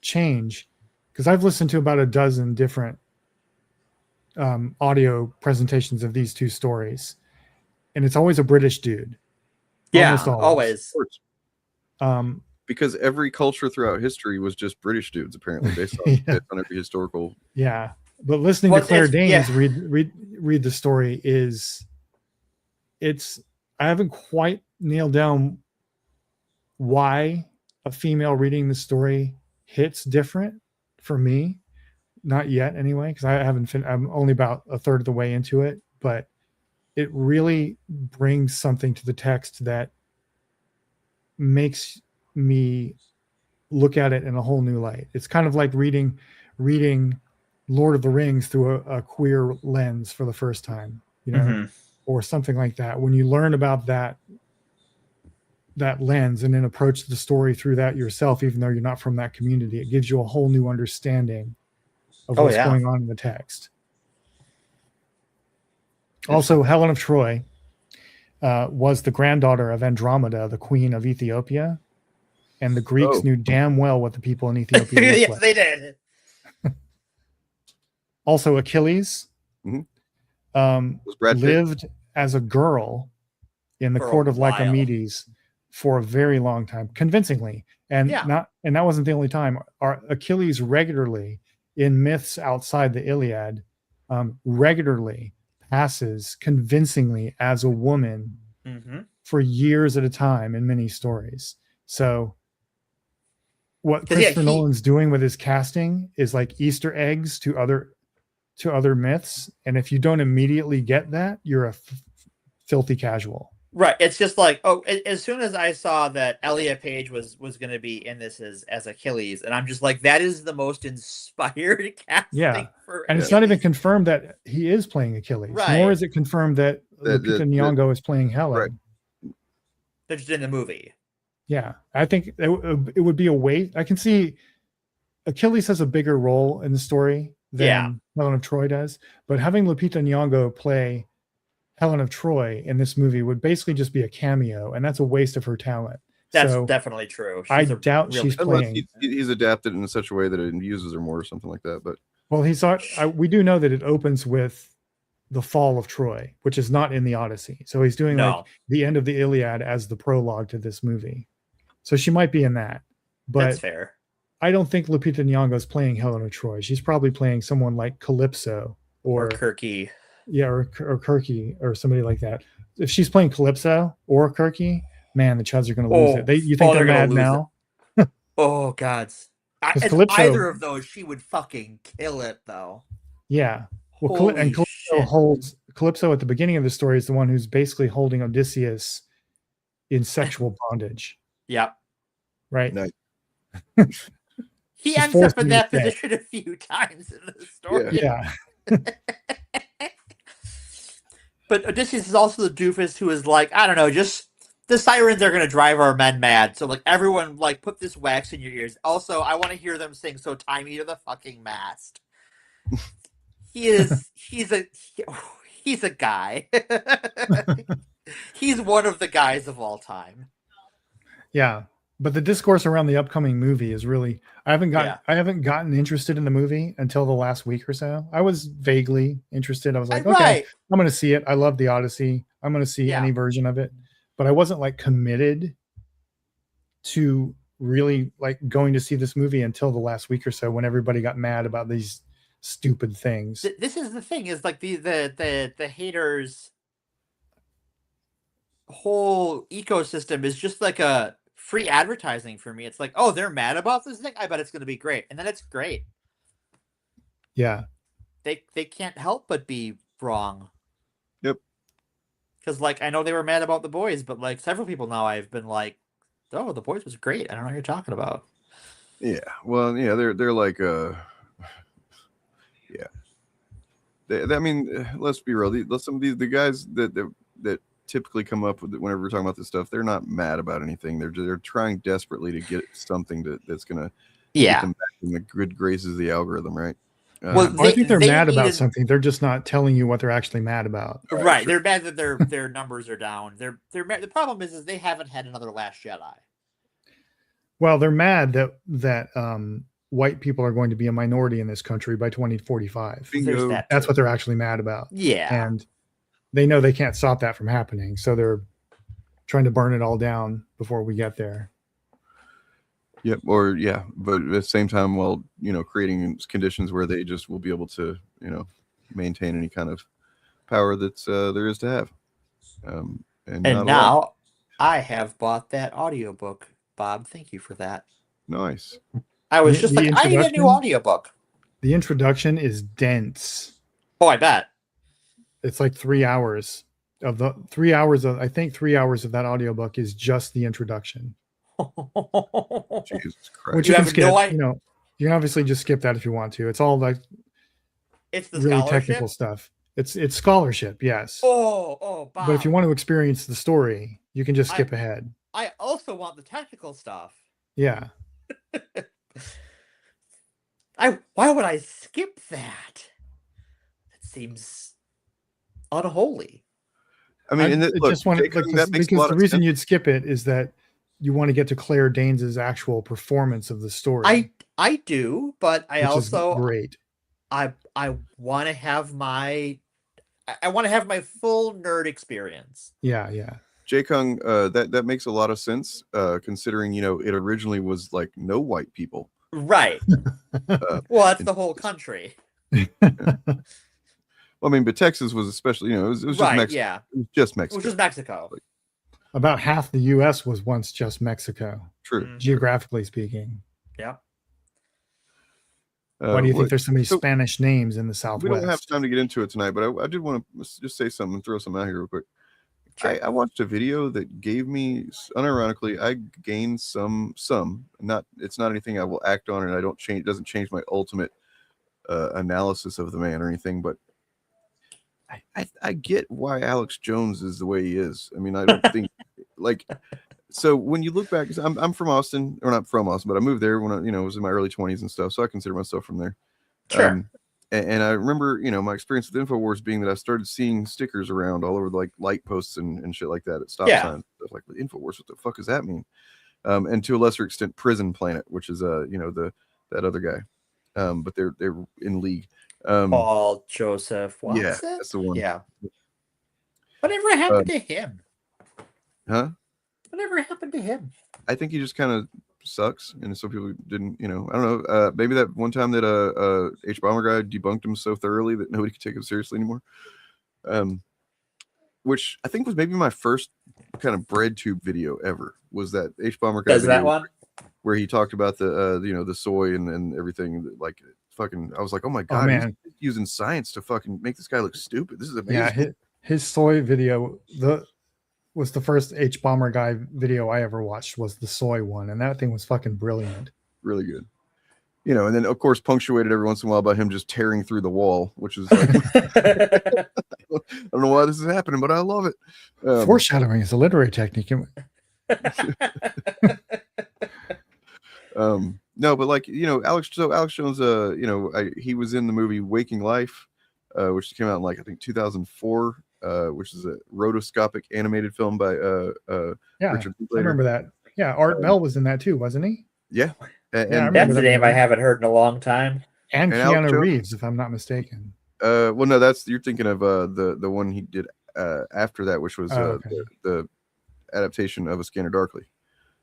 change, because I've listened to about a dozen different audio presentations of these two stories, and it's always a British dude. Yeah, Almost always. Because every culture throughout history was just British dudes, apparently, based on, based on every historical. Yeah, but listening to Claire Danes read the story I haven't quite nailed down why a female reading the story hits different for me. Not yet, anyway, because I'm only about a third of the way into it, but it really brings something to the text that makes me look at it in a whole new light. It's kind of like reading Lord of the Rings through a queer lens for the first time, you know, or something like that. When you learn about that lens and then approach the story through that yourself, even though you're not from that community, it gives you a whole new understanding of what's going on in the text. Also, Helen of Troy was the granddaughter of Andromeda, the queen of Ethiopia, and the Greeks knew damn well what the people in Ethiopia looked yes, like. they did. Also, Achilles lived as a girl in the court of Lycomedes for a very long time, convincingly, and that wasn't the only time. Achilles regularly in myths outside the Iliad regularly passes convincingly as a woman for years at a time in many stories. So what Christopher Nolan's doing with his casting is like Easter eggs to other myths, and if you don't immediately get that, you're a filthy casual. Right. It's just like, as soon as I saw that Elliot Page was going to be in this as Achilles, and I'm just like, that is the most inspired casting. Yeah, for and it's not even confirmed that he is playing Achilles, nor is it confirmed that Lupita Nyong'o is playing Helen. Right. They're just in the movie. Yeah, I think it would be a waste. I can see Achilles has a bigger role in the story than Helen of Troy does, but having Lupita Nyong'o play Helen of Troy in this movie would basically just be a cameo, and that's a waste of her talent. That's So definitely true. I She's a doubt real- she's Unless playing. he's adapted in such a way that it uses her more or something like that. But Well, we do know that it opens with the fall of Troy, which is not in the Odyssey. So he's doing like No. the end of the Iliad as the prologue to this movie. So she might be in that. But That's fair. I don't think Lupita Nyong'o is playing Helen of Troy. She's probably playing someone like Calypso Or Kirky. Yeah, or Kirky or somebody like that. If she's playing Calypso or Kirky, man, the Chuds are going to lose it. You think they're gonna mad lose now? Oh God. As Calypso- either of those, she would fucking kill it though. Yeah. Well, Holy Calypso shit. holds Calypso at the beginning of the story is the one who's basically holding Odysseus in sexual bondage, Yep. right? Nice. He She's ends forced up in me to that say. position a few times in the story. Yeah. But Odysseus is also the doofus who is like, I don't know, just the sirens are going to drive our men mad. So like everyone like put this wax in your ears. Also, I want to hear them sing So Tie Me to the Fucking Mast. He's a guy. He's one of the guys of all time. Yeah. But the discourse around the upcoming movie is really I haven't gotten interested in the movie until the last week or so. I was vaguely interested. I was like, okay, Right. I'm going to see it. I love the Odyssey. I'm going to see any version of it. But I wasn't like committed to really like going to see this movie until the last week or so when everybody got mad about these stupid things. This is the thing is like the haters whole ecosystem is just like a free advertising for me. It's like, oh, they're mad about this thing. I bet it's going to be great. And then it's great. Yeah. They can't help but be wrong. Yep. Because like I know they were mad about The Boys, but like several people now I've been like, oh, The Boys was great. I don't know what you're talking about. yeah, well, yeah, they're like yeah. I mean, let's be real. Some of the guys that typically come up with it whenever we're talking about this stuff, they're not mad about anything. They're trying desperately to get something that's gonna get them back in the good graces of the algorithm, right? Well, I think they're mad about something. They're just not telling you what they're actually mad about. Right. They're mad that their numbers are down. They're mad. The problem is they haven't had another Last Jedi. Well, they're mad that white people are going to be a minority in this country by 2045. There's that That's what they're actually mad about. Yeah. And they know they can't stop that from happening. So they're trying to burn it all down before we get there. Yep. Or yeah, but at the same time, while creating conditions where they just will be able to maintain any kind of power that's there is to have. And now I have bought that audiobook, Bob. Thank you for that. Nice. I was just like, I need a new audiobook. The introduction is dense. Oh, I bet. It's like 3 hours of the 3 hours of, I think 3 hours of that audiobook is just the introduction. Jesus Christ. Which you can skip, you can obviously just skip that if you want to. It's all like it's the really scholarship? technical stuff. It's scholarship, yes. Oh, Bob. But if you want to experience the story, you can just skip ahead. I also want the technical stuff. Yeah. Why would I skip that? It seems unholy. I mean, because the reason you'd skip it is that you want to get to Claire Danes' actual performance of the story. I do, but I also great. I want to have my full nerd experience. Yeah. Jay Kung, that makes a lot of sense, considering it originally was like no white people. Right. Well, that's the whole country. Well, I mean, but Texas was especially, it was just right, Mexico. yeah. It was just Mexico. It was just Mexico. About half the U.S. was once just Mexico. True. Geographically speaking. Yeah. Why do you think there's so many Spanish names in the Southwest? We don't have time to get into it tonight, but I did want to just say something and throw something out here real quick. Sure. I watched a video that gave me, unironically, I gained some, it's not anything I will act on, and it doesn't change my ultimate analysis of the man or anything, but I get why Alex Jones is the way he is. I mean, I don't think so when you look back, cause I'm from Austin, or not from Austin, but I moved there when I was in my early 20s and stuff. So I consider myself from there. Sure. And I remember, my experience with InfoWars being that I started seeing stickers around all over like light posts and shit like that at stop signs. I was like, InfoWars, what the fuck does that mean? And to a lesser extent, Prison Planet, which is that other guy. But they're in league. Paul Joseph Watson. Yeah, that's the one. Yeah. Whatever happened to him? Huh? Whatever happened to him? I think he just kind of sucks, and so people didn't, I don't know. Maybe that one time that H Bomber guy debunked him so thoroughly that nobody could take him seriously anymore. Which I think was maybe my first kind of bread tube video ever, was that H Bomber guy. Does that one? Where he talked about the soy and everything, like fucking. I was like, oh my god, man, he's using science to fucking make this guy look stupid. This is amazing. Yeah, his soy video was the first H Bomber guy video I ever watched, was the soy one, and that thing was fucking brilliant. Really good. And then of course punctuated every once in a while by him just tearing through the wall, which is like, I don't know why this is happening, but I love it. Foreshadowing is a literary technique. No, but like, Alex Jones, he was in the movie Waking Life, which came out in like, I think 2004, which is a rotoscopic animated film by Richard I Linklater. remember that. Yeah, Art Bell was in that too, wasn't he? Yeah. And that's a name I haven't heard in a long time. And Keanu Reeves, if I'm not mistaken. Well, no, you're thinking of the one he did after that, which was the adaptation of A Scanner Darkly.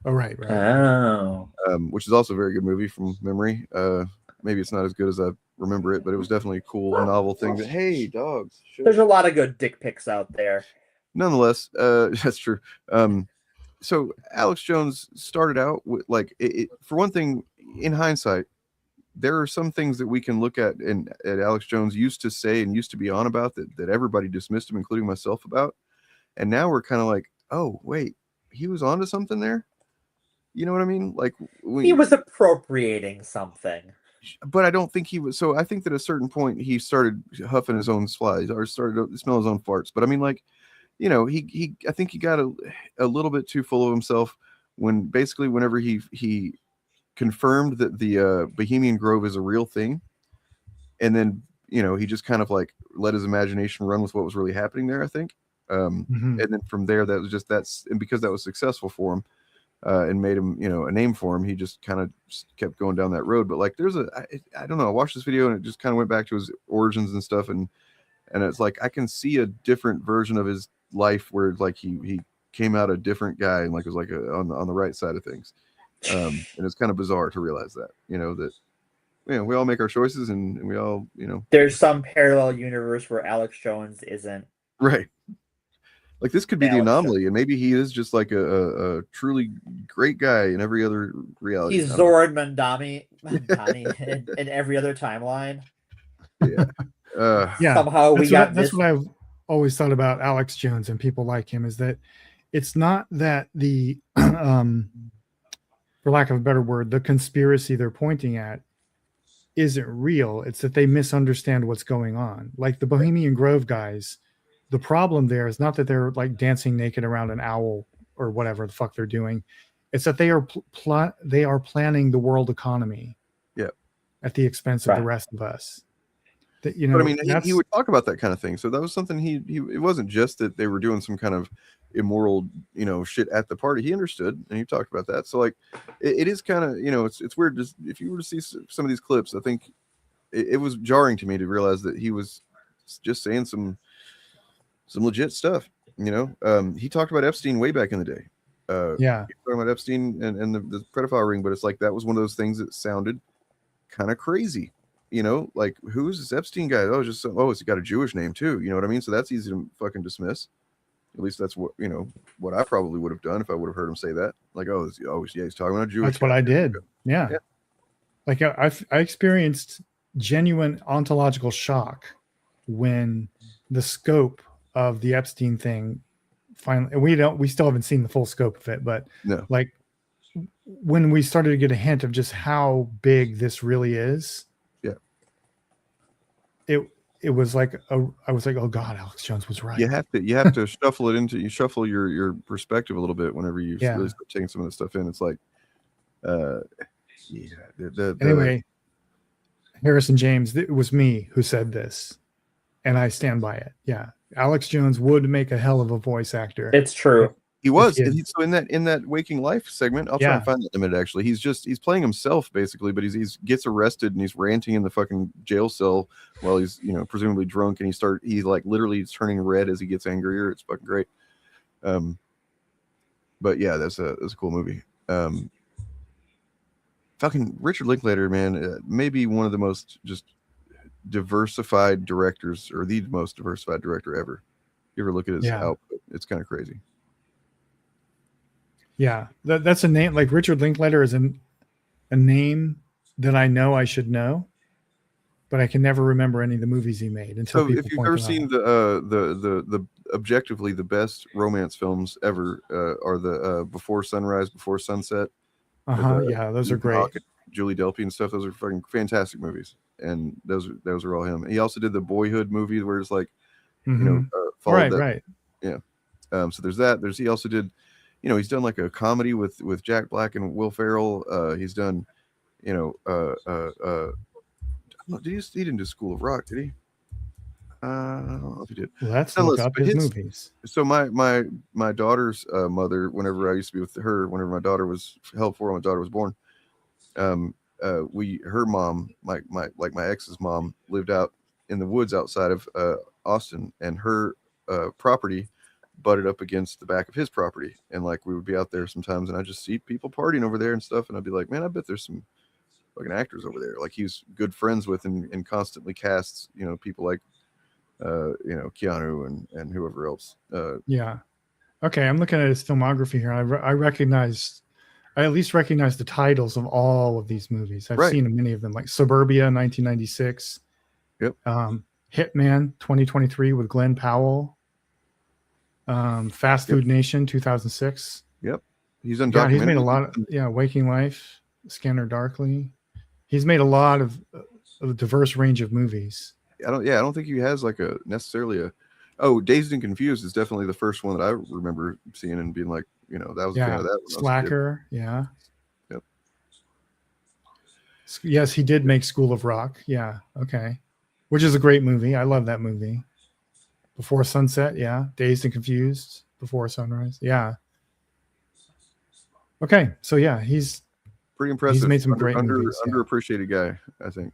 Oh, right. Oh. Which is also a very good movie from memory. Maybe it's not as good as I remember it, but it was definitely a cool, novel thing. That, hey, dogs. There's a lot of good dick pics out there. Nonetheless, that's true. So Alex Jones started out with for one thing, in hindsight, there are some things that we can look at and Alex Jones used to say and used to be on about that everybody dismissed him, including myself, about. And now we're kind of like, oh, wait, he was onto something there. You know what I mean? Like he was appropriating something. But I don't think he was. So I think that at a certain point he started huffing his own flies or started to smell his own farts. But I mean, like, I think he got a little bit too full of himself when basically whenever he confirmed that the Bohemian Grove is a real thing, and then he just kind of like let his imagination run with what was really happening there, I think. And then from there, that was just and because that was successful for him and made him a name for him, he just kind of kept going down that road. But like I don't know, I watched this video and it just kind of went back to his origins and stuff, and it's like I can see a different version of his life where like he came out a different guy and like was like on the right side of things, and it's kind of bizarre to realize that that we all make our choices and we all there's some parallel universe where Alex Jones isn't right. Like this could be the anomaly, and maybe he is just like a truly great guy in every other reality. He's Zoran Mandani in every other timeline. Yeah. Yeah. Somehow that's what I've always thought about Alex Jones and people like him, is that it's not that the for lack of a better word, the conspiracy they're pointing at isn't real. It's that they misunderstand what's going on. Like the Bohemian Grove guys, the problem there is not that they're like dancing naked around an owl or whatever the fuck they're doing. It's that they are planning the world economy. Yeah. At the expense of the rest of us. That, but I mean, he would talk about that kind of thing. So that was something it wasn't just that they were doing some kind of immoral, shit at the party. He understood and he talked about that. So like, it is kind of, it's weird. Just if you were to see some of these clips, I think it was jarring to me to realize that he was just saying some legit stuff. He talked about Epstein way back in the day. Talking about Epstein and the pedophile ring, but it's like that was one of those things that sounded kind of crazy. Like who's this Epstein guy? He's got a Jewish name too. You know what I mean? So that's easy to fucking dismiss. At least that's what what I probably would have done if I would have heard him say that. Like, he's talking about Jewish. That's what I did. Yeah. Like I experienced genuine ontological shock when the scope of the Epstein thing finally, we still haven't seen the full scope of it, but like when we started to get a hint of just how big this really is, it was like I was like, oh God, Alex Jones was right. You have to shuffle your perspective a little bit whenever you really start taking some of this stuff in. It's like, anyway, Harrison James, it was me who said this, and I stand by it. Yeah, Alex Jones would make a hell of a voice actor. It's true. He was. he had- So in that Waking Life segment, I'll try and find that in a minute. Actually, he's playing himself basically, but he's gets arrested and he's ranting in the fucking jail cell while he's presumably drunk, and he's like literally turning red as he gets angrier. It's fucking great. But yeah, that's a cool movie. Fucking Richard Linklater, man, maybe one of the most just diversified directors, or the most diversified director ever. You ever look at his output? It's kind of crazy. Yeah, that's a name. Like Richard Linklater is a name that I know I should know, but I can never remember any of the movies he made until people if you've point ever them seen out. the objectively the best romance films ever are the Before Sunrise, Before Sunset. Yeah, those are great. Julie Delpy and stuff. Those are fucking fantastic movies, and those are all him. He also did the Boyhood movie where it's like, followed that. Right. Yeah. So there's that. He also did, he's done like a comedy with Jack Black and Will Ferrell. He's done, he didn't do School of Rock, did he? I don't know if he did. Let's look up his movies. So my daughter's mother, whenever I used to be with her, whenever my daughter was held for, when my daughter was born, her mom, my ex's mom, lived out in the woods outside of Austin, and her property butted up against the back of his property, and like we would be out there sometimes, and I just see people partying over there and stuff, and I'd be like, man, I bet there's some fucking actors over there. Like he's good friends with and constantly casts, people like Keanu and whoever else. Yeah. Okay, I'm looking at his filmography here. I at least recognize the titles of all of these movies. I've seen many of them, like Suburbia 1996. Yep. Hitman 2023 with Glenn Powell. Fast Food Nation 2006. Yep. He's done. Yeah, he's made a lot of Waking Life, Scanner Darkly. He's made a lot of a diverse range of movies. I don't think he has like Dazed and Confused is definitely the first one that I remember seeing and being like, that was a fan of that one. Slacker, yeah. Yep. Yes, he did make School of Rock. Yeah, okay. Which is a great movie. I love that movie. Before Sunset, yeah. Dazed and Confused, Before Sunrise, yeah. Okay, so yeah, he's pretty impressive. He's made some great movies. Underappreciated guy, I think.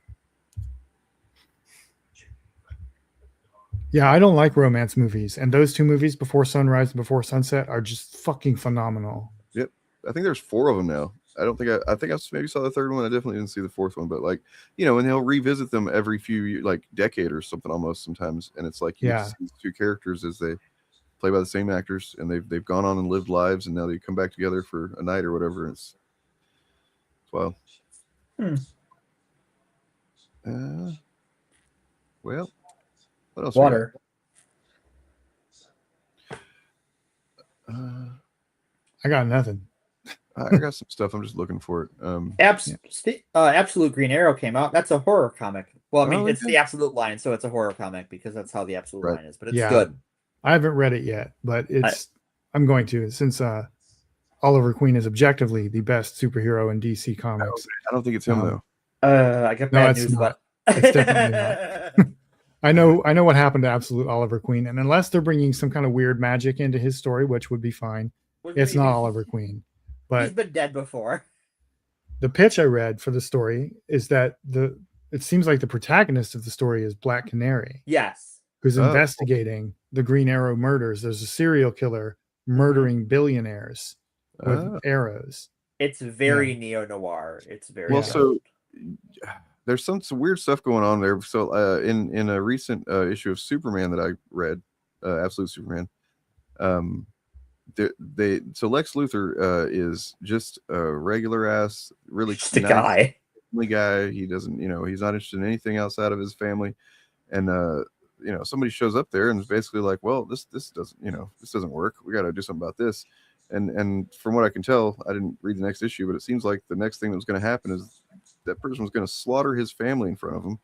Yeah, I don't like romance movies, and those two movies, Before Sunrise and Before Sunset, are just fucking phenomenal. Yep, I think there's 4 of them now. I think I maybe saw the third one. I definitely didn't see the 4th one, but like, and they'll revisit them every few years, like decade or something almost sometimes, and it's like you get to see these 2 characters as they play by the same actors, and they've gone on and lived lives, and now they come back together for a night or whatever. It's wild. Well. What else? Water. I got nothing. I got some stuff. I'm just looking for it. Absolute Green Arrow came out. That's a horror comic. Well, I mean, it's the Absolute line, so it's a horror comic because that's how the Absolute line is. But it's good. I haven't read it yet, but I'm going to, since Oliver Queen is objectively the best superhero in DC Comics. I don't think it's him though. I got bad news about. It's definitely not. I know what happened to Absolute Oliver Queen, and unless they're bringing some kind of weird magic into his story, which would be fine, it's not Oliver Queen. But he's been dead before. The pitch I read for the story is that it seems like the protagonist of the story is Black Canary. Yes. Who's investigating the Green Arrow murders. There's a serial killer murdering billionaires with arrows. It's very neo-noir. It's very so there's some weird stuff going on there. So in a recent issue of Superman that I read, Absolute Superman, so Lex Luthor is just a regular ass, really just a guy. He doesn't, he's not interested in anything outside of his family, and somebody shows up there and is basically like, well, this doesn't work. We got to do something about this. And from what I can tell, I didn't read the next issue, but it seems like the next thing that was going to happen is that person was going to slaughter his family in front of him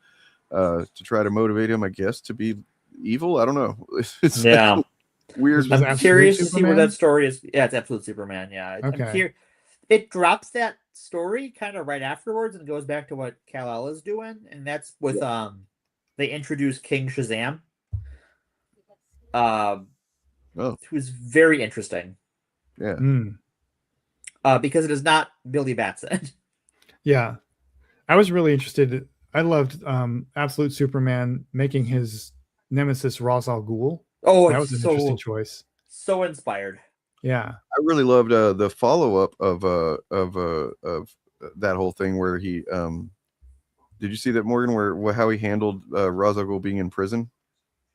to try to motivate him, I guess, to be evil. I don't know. It's weird. I'm curious to see where that story is. Yeah, it's Absolute Superman. Yeah. Okay. it drops that story kind of right afterwards and goes back to what Kal-El is doing, and that's with they introduce King Shazam. Who's very interesting. Yeah. Because it is not Billy Batson. Yeah. I was really interested. I loved Absolute Superman making his nemesis Ra's al Ghul. Oh, that was an interesting choice. So inspired. Yeah. I really loved the follow-up of that whole thing where he did you see that, Morgan, where how he handled Ra's al Ghul being in prison?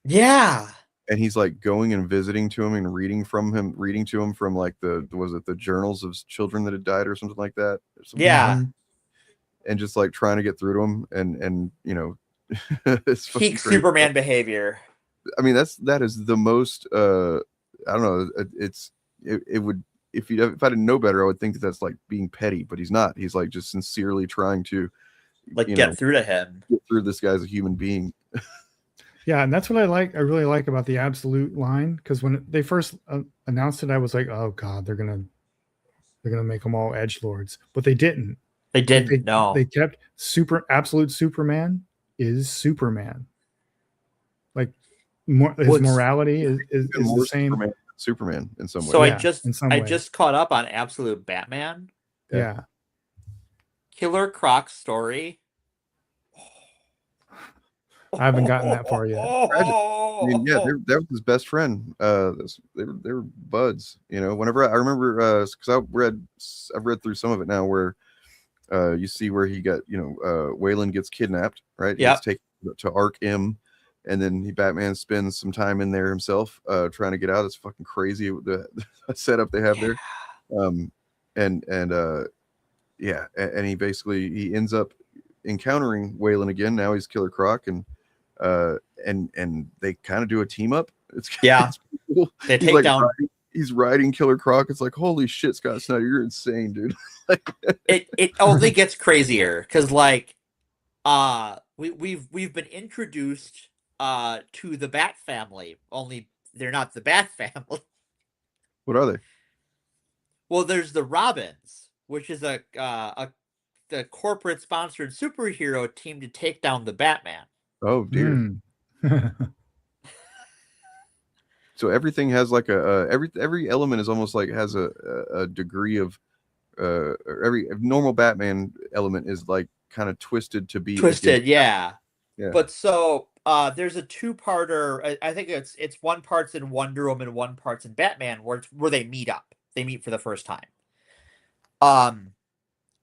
Yeah. And he's like going and visiting to him and reading to him from like the journals of children that had died or something like that. Yeah. And just like trying to get through to him and you know, it's peak Superman behavior. I mean, that is the most I don't know, it would, if I didn't know better, I would think that that's like being petty, but he's not. He's like just sincerely trying to like get through to him. Get through this guy as a human being. Yeah, and that's what I really like about the Absolute line, because when they first announced it, I was like, oh god, they're gonna make them all edgelords, but they didn't. They didn't. No, they kept Absolute Superman is Superman. Like his morality is the same. Superman in some way. So I just caught up on Absolute Batman. Yeah. Killer Croc's story. I haven't gotten that far yet. I mean, yeah, that was his best friend. They were buds. You know, whenever I remember, because I've read through some of it now, where you see where he got, you know, Waylon gets kidnapped, right? Yeah. He's taken to Ark M, and then Batman spends some time in there himself, trying to get out. It's fucking crazy the setup they have there. And he basically he ends up encountering Waylon again. Now he's Killer Croc, and they kind of do a team up. It's cool. They take down. He's riding Killer Croc. It's like, holy shit, Scott Snyder, you're insane, dude. it only gets crazier because like we've been introduced to the Bat family, only they're not the Bat family. What are they? Well, there's the Robins, which is the corporate sponsored superhero team to take down the Batman. Oh dear. So everything has like every element is almost like has a degree of every normal Batman element is like kind of twisted to be yeah. But so there's a two-parter. I think it's one part's in Wonder Woman, one part's in Batman, where they meet up. They meet for the first time.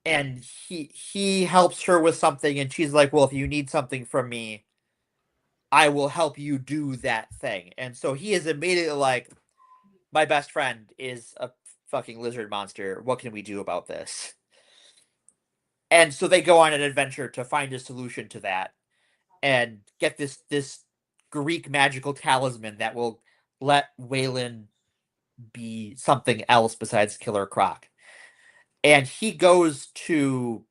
And he helps her with something, and she's like, "Well, if you need something from me, I will help you do that thing." And so he is immediately like, "My best friend is a fucking lizard monster. What can we do about this?" And so they go on an adventure to find a solution to that, and get this Greek magical talisman that will let Waylon be something else besides Killer Croc. And he goes to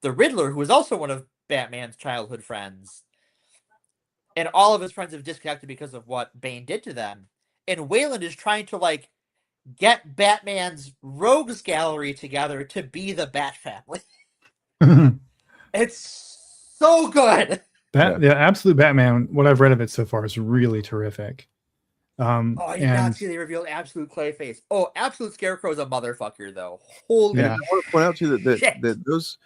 the Riddler, who is also one of Batman's childhood friends. And all of his friends have disconnected because of what Bane did to them. And Waylon is trying to, like, get Batman's rogues gallery together to be the Bat family. It's so good. The Absolute Batman, what I've read of it so far is really terrific. I did not see they revealed Absolute Clayface. Oh, Absolute Scarecrow is a motherfucker, though. Holy I want to point out too that those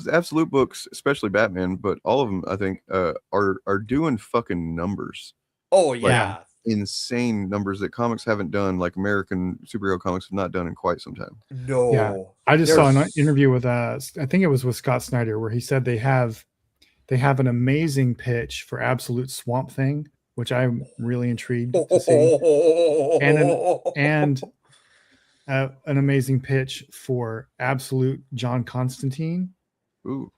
Absolute books, especially Batman, but all of them, I think, are doing fucking numbers. Oh yeah, like, insane numbers that comics haven't done, like American superhero comics have not done in quite some time. No, yeah. I just saw an interview with I think it was with Scott Snyder, where he said they have an amazing pitch for Absolute Swamp Thing, which I'm really intrigued to see, and an amazing pitch for Absolute John Constantine. Ooh.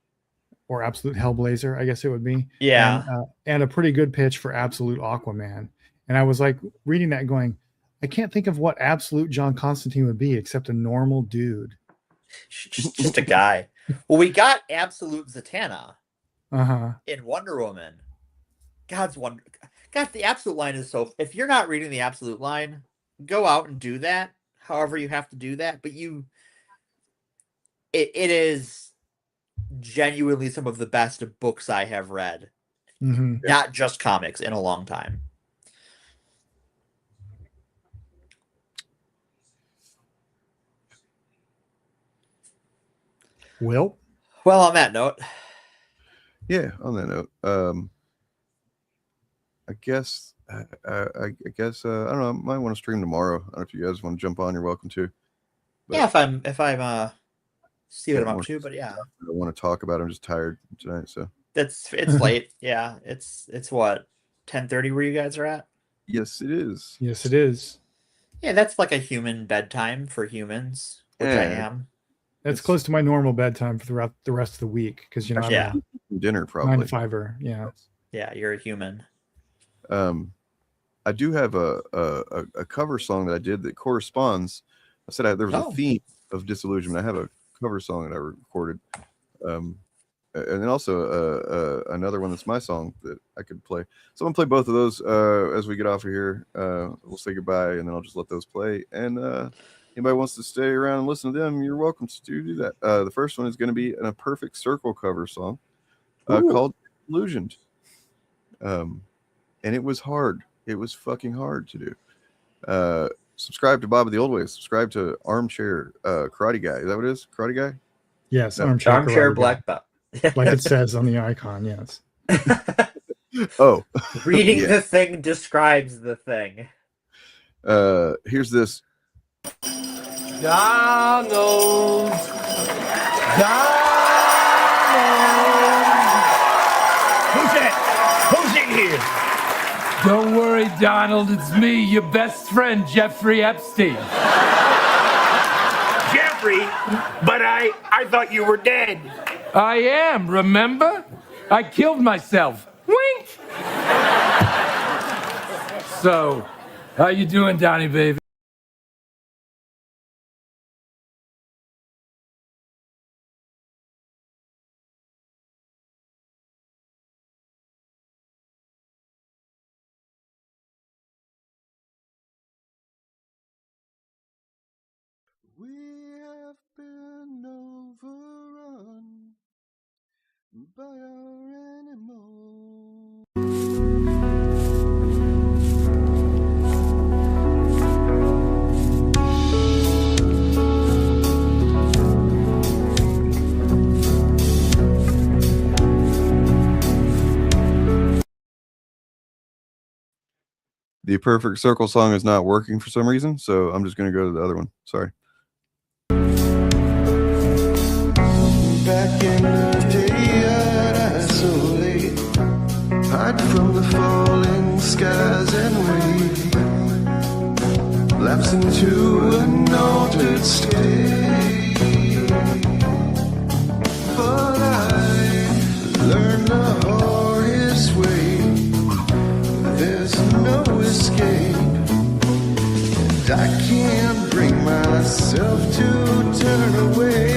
Or Absolute Hellblazer, I guess it would be. Yeah. And a pretty good pitch for Absolute Aquaman. And I was like reading that going, I can't think of what Absolute John Constantine would be except a normal dude. Just a guy. Well, we got Absolute Zatanna in Wonder Woman. God, the Absolute line is so... If you're not reading the Absolute line, go out and do that. However you have to do that. But it is genuinely some of the best books I have read. Not just comics in a long time. Will? Well, on that note. Yeah, on that note, I guess I don't know. I might want to stream tomorrow. I don't know if you guys want to jump on. You're welcome to. But Yeah, if I'm see what I'm up to, but yeah. I don't want to talk about it. I'm just tired tonight, so It's late. Yeah, it's what 10:30 where you guys are at. yes, it is. Yes, it is. Yeah, that's like a human bedtime for humans, which I am. That's close to my normal bedtime for throughout the rest of the week because I'm Yeah. dinner probably 9 to 5-er. Yeah. Yeah, you're a human. I do have a cover song that I did that corresponds. I said there was a theme of disillusionment. I have a cover song that I recorded, and then also another one that's my song that I could play. So I'm gonna play both of those as we get off of here. We'll say goodbye, and then I'll just let those play. And anybody wants to stay around and listen to them, you're welcome to do that. The first one is going to be a Perfect Circle cover song called "Illusioned," and it was hard. It was fucking hard to do. Subscribe to Bob of the Old Way. Subscribe to Armchair Karate Guy. Is that what it is? Karate Guy? Yes, No. Armchair Black Belt. Like it says on the icon, yes. Oh. Reading Yeah. the thing describes the thing. Here's this. Donald. Who's in here? Don't worry, Donald. It's me, your best friend, Jeffrey Epstein. Jeffrey, but I thought you were dead. I am, remember? I killed myself. Wink! So, how you doing, Donnie, baby? We have been overrun by our animals. The Perfect Circle song is not working for some reason, so I'm just going to go to the other one. Sorry. Back in the day, I'd isolate, hide from the falling skies and wait, lapse into an altered state. But I learned the hardest way, there's no escape, and I can't bring myself to turn away.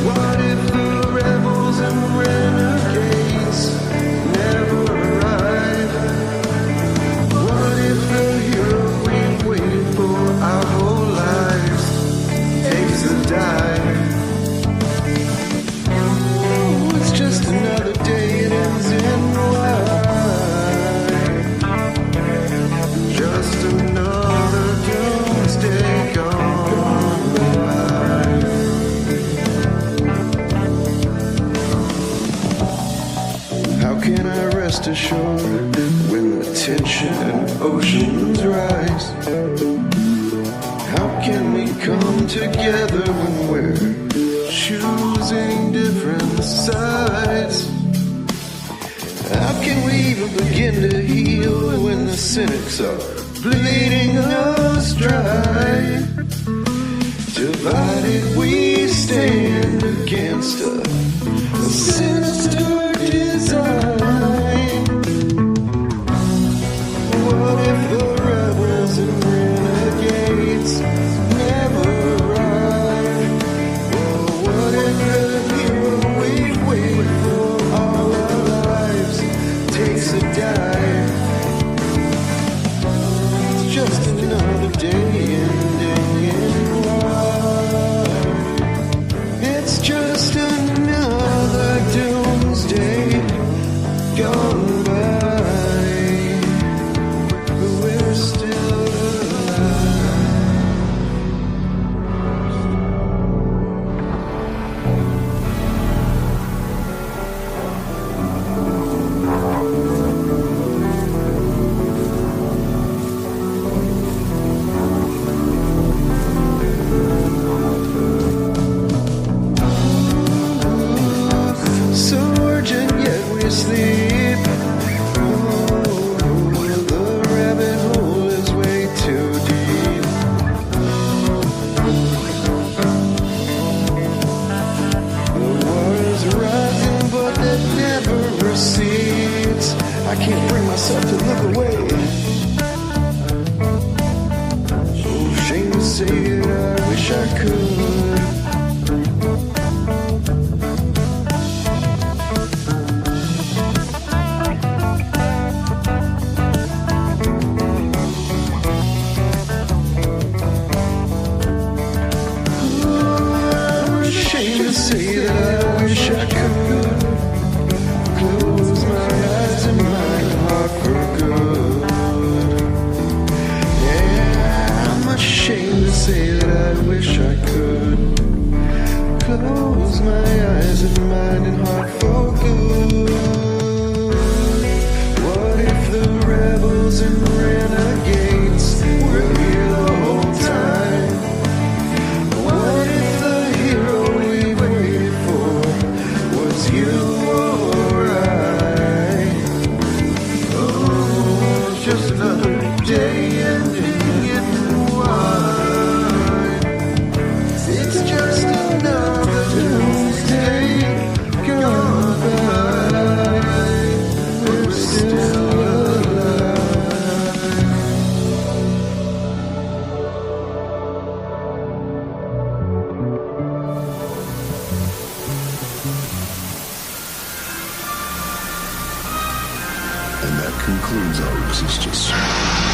What if the rebels and renegades never arrive? What if the hero we've waited for our whole lives takes a dive? Oh, it's just another day, it ends in white. Just another doomsday gone by. How can I rest assured when the tension and oceans rise? How can we come together when we're choosing different sides? How can we even begin to heal when the cynics are bleeding us dry? Divided we stand against a sinister design. What if the rebels and renegades never arrive? Or what if the hero we've waited for all our lives takes a dive? It's just another day sleep. Oh, the rabbit hole is way too deep. The war is rising, but it never recedes. I can't bring myself to look away. Oh, shame to say it, I wish I could. Say that I wish I could close my eyes and my heart for good. Yeah, I'm ashamed to say that I wish I could close my eyes and mind and heart for good. What if the rebels and renegades were here the whole time? What if the hero we waited for was you or I? Oh, it's just another day ending in wine. It's just another doomsday gone by. We're still alive. And that concludes our existence.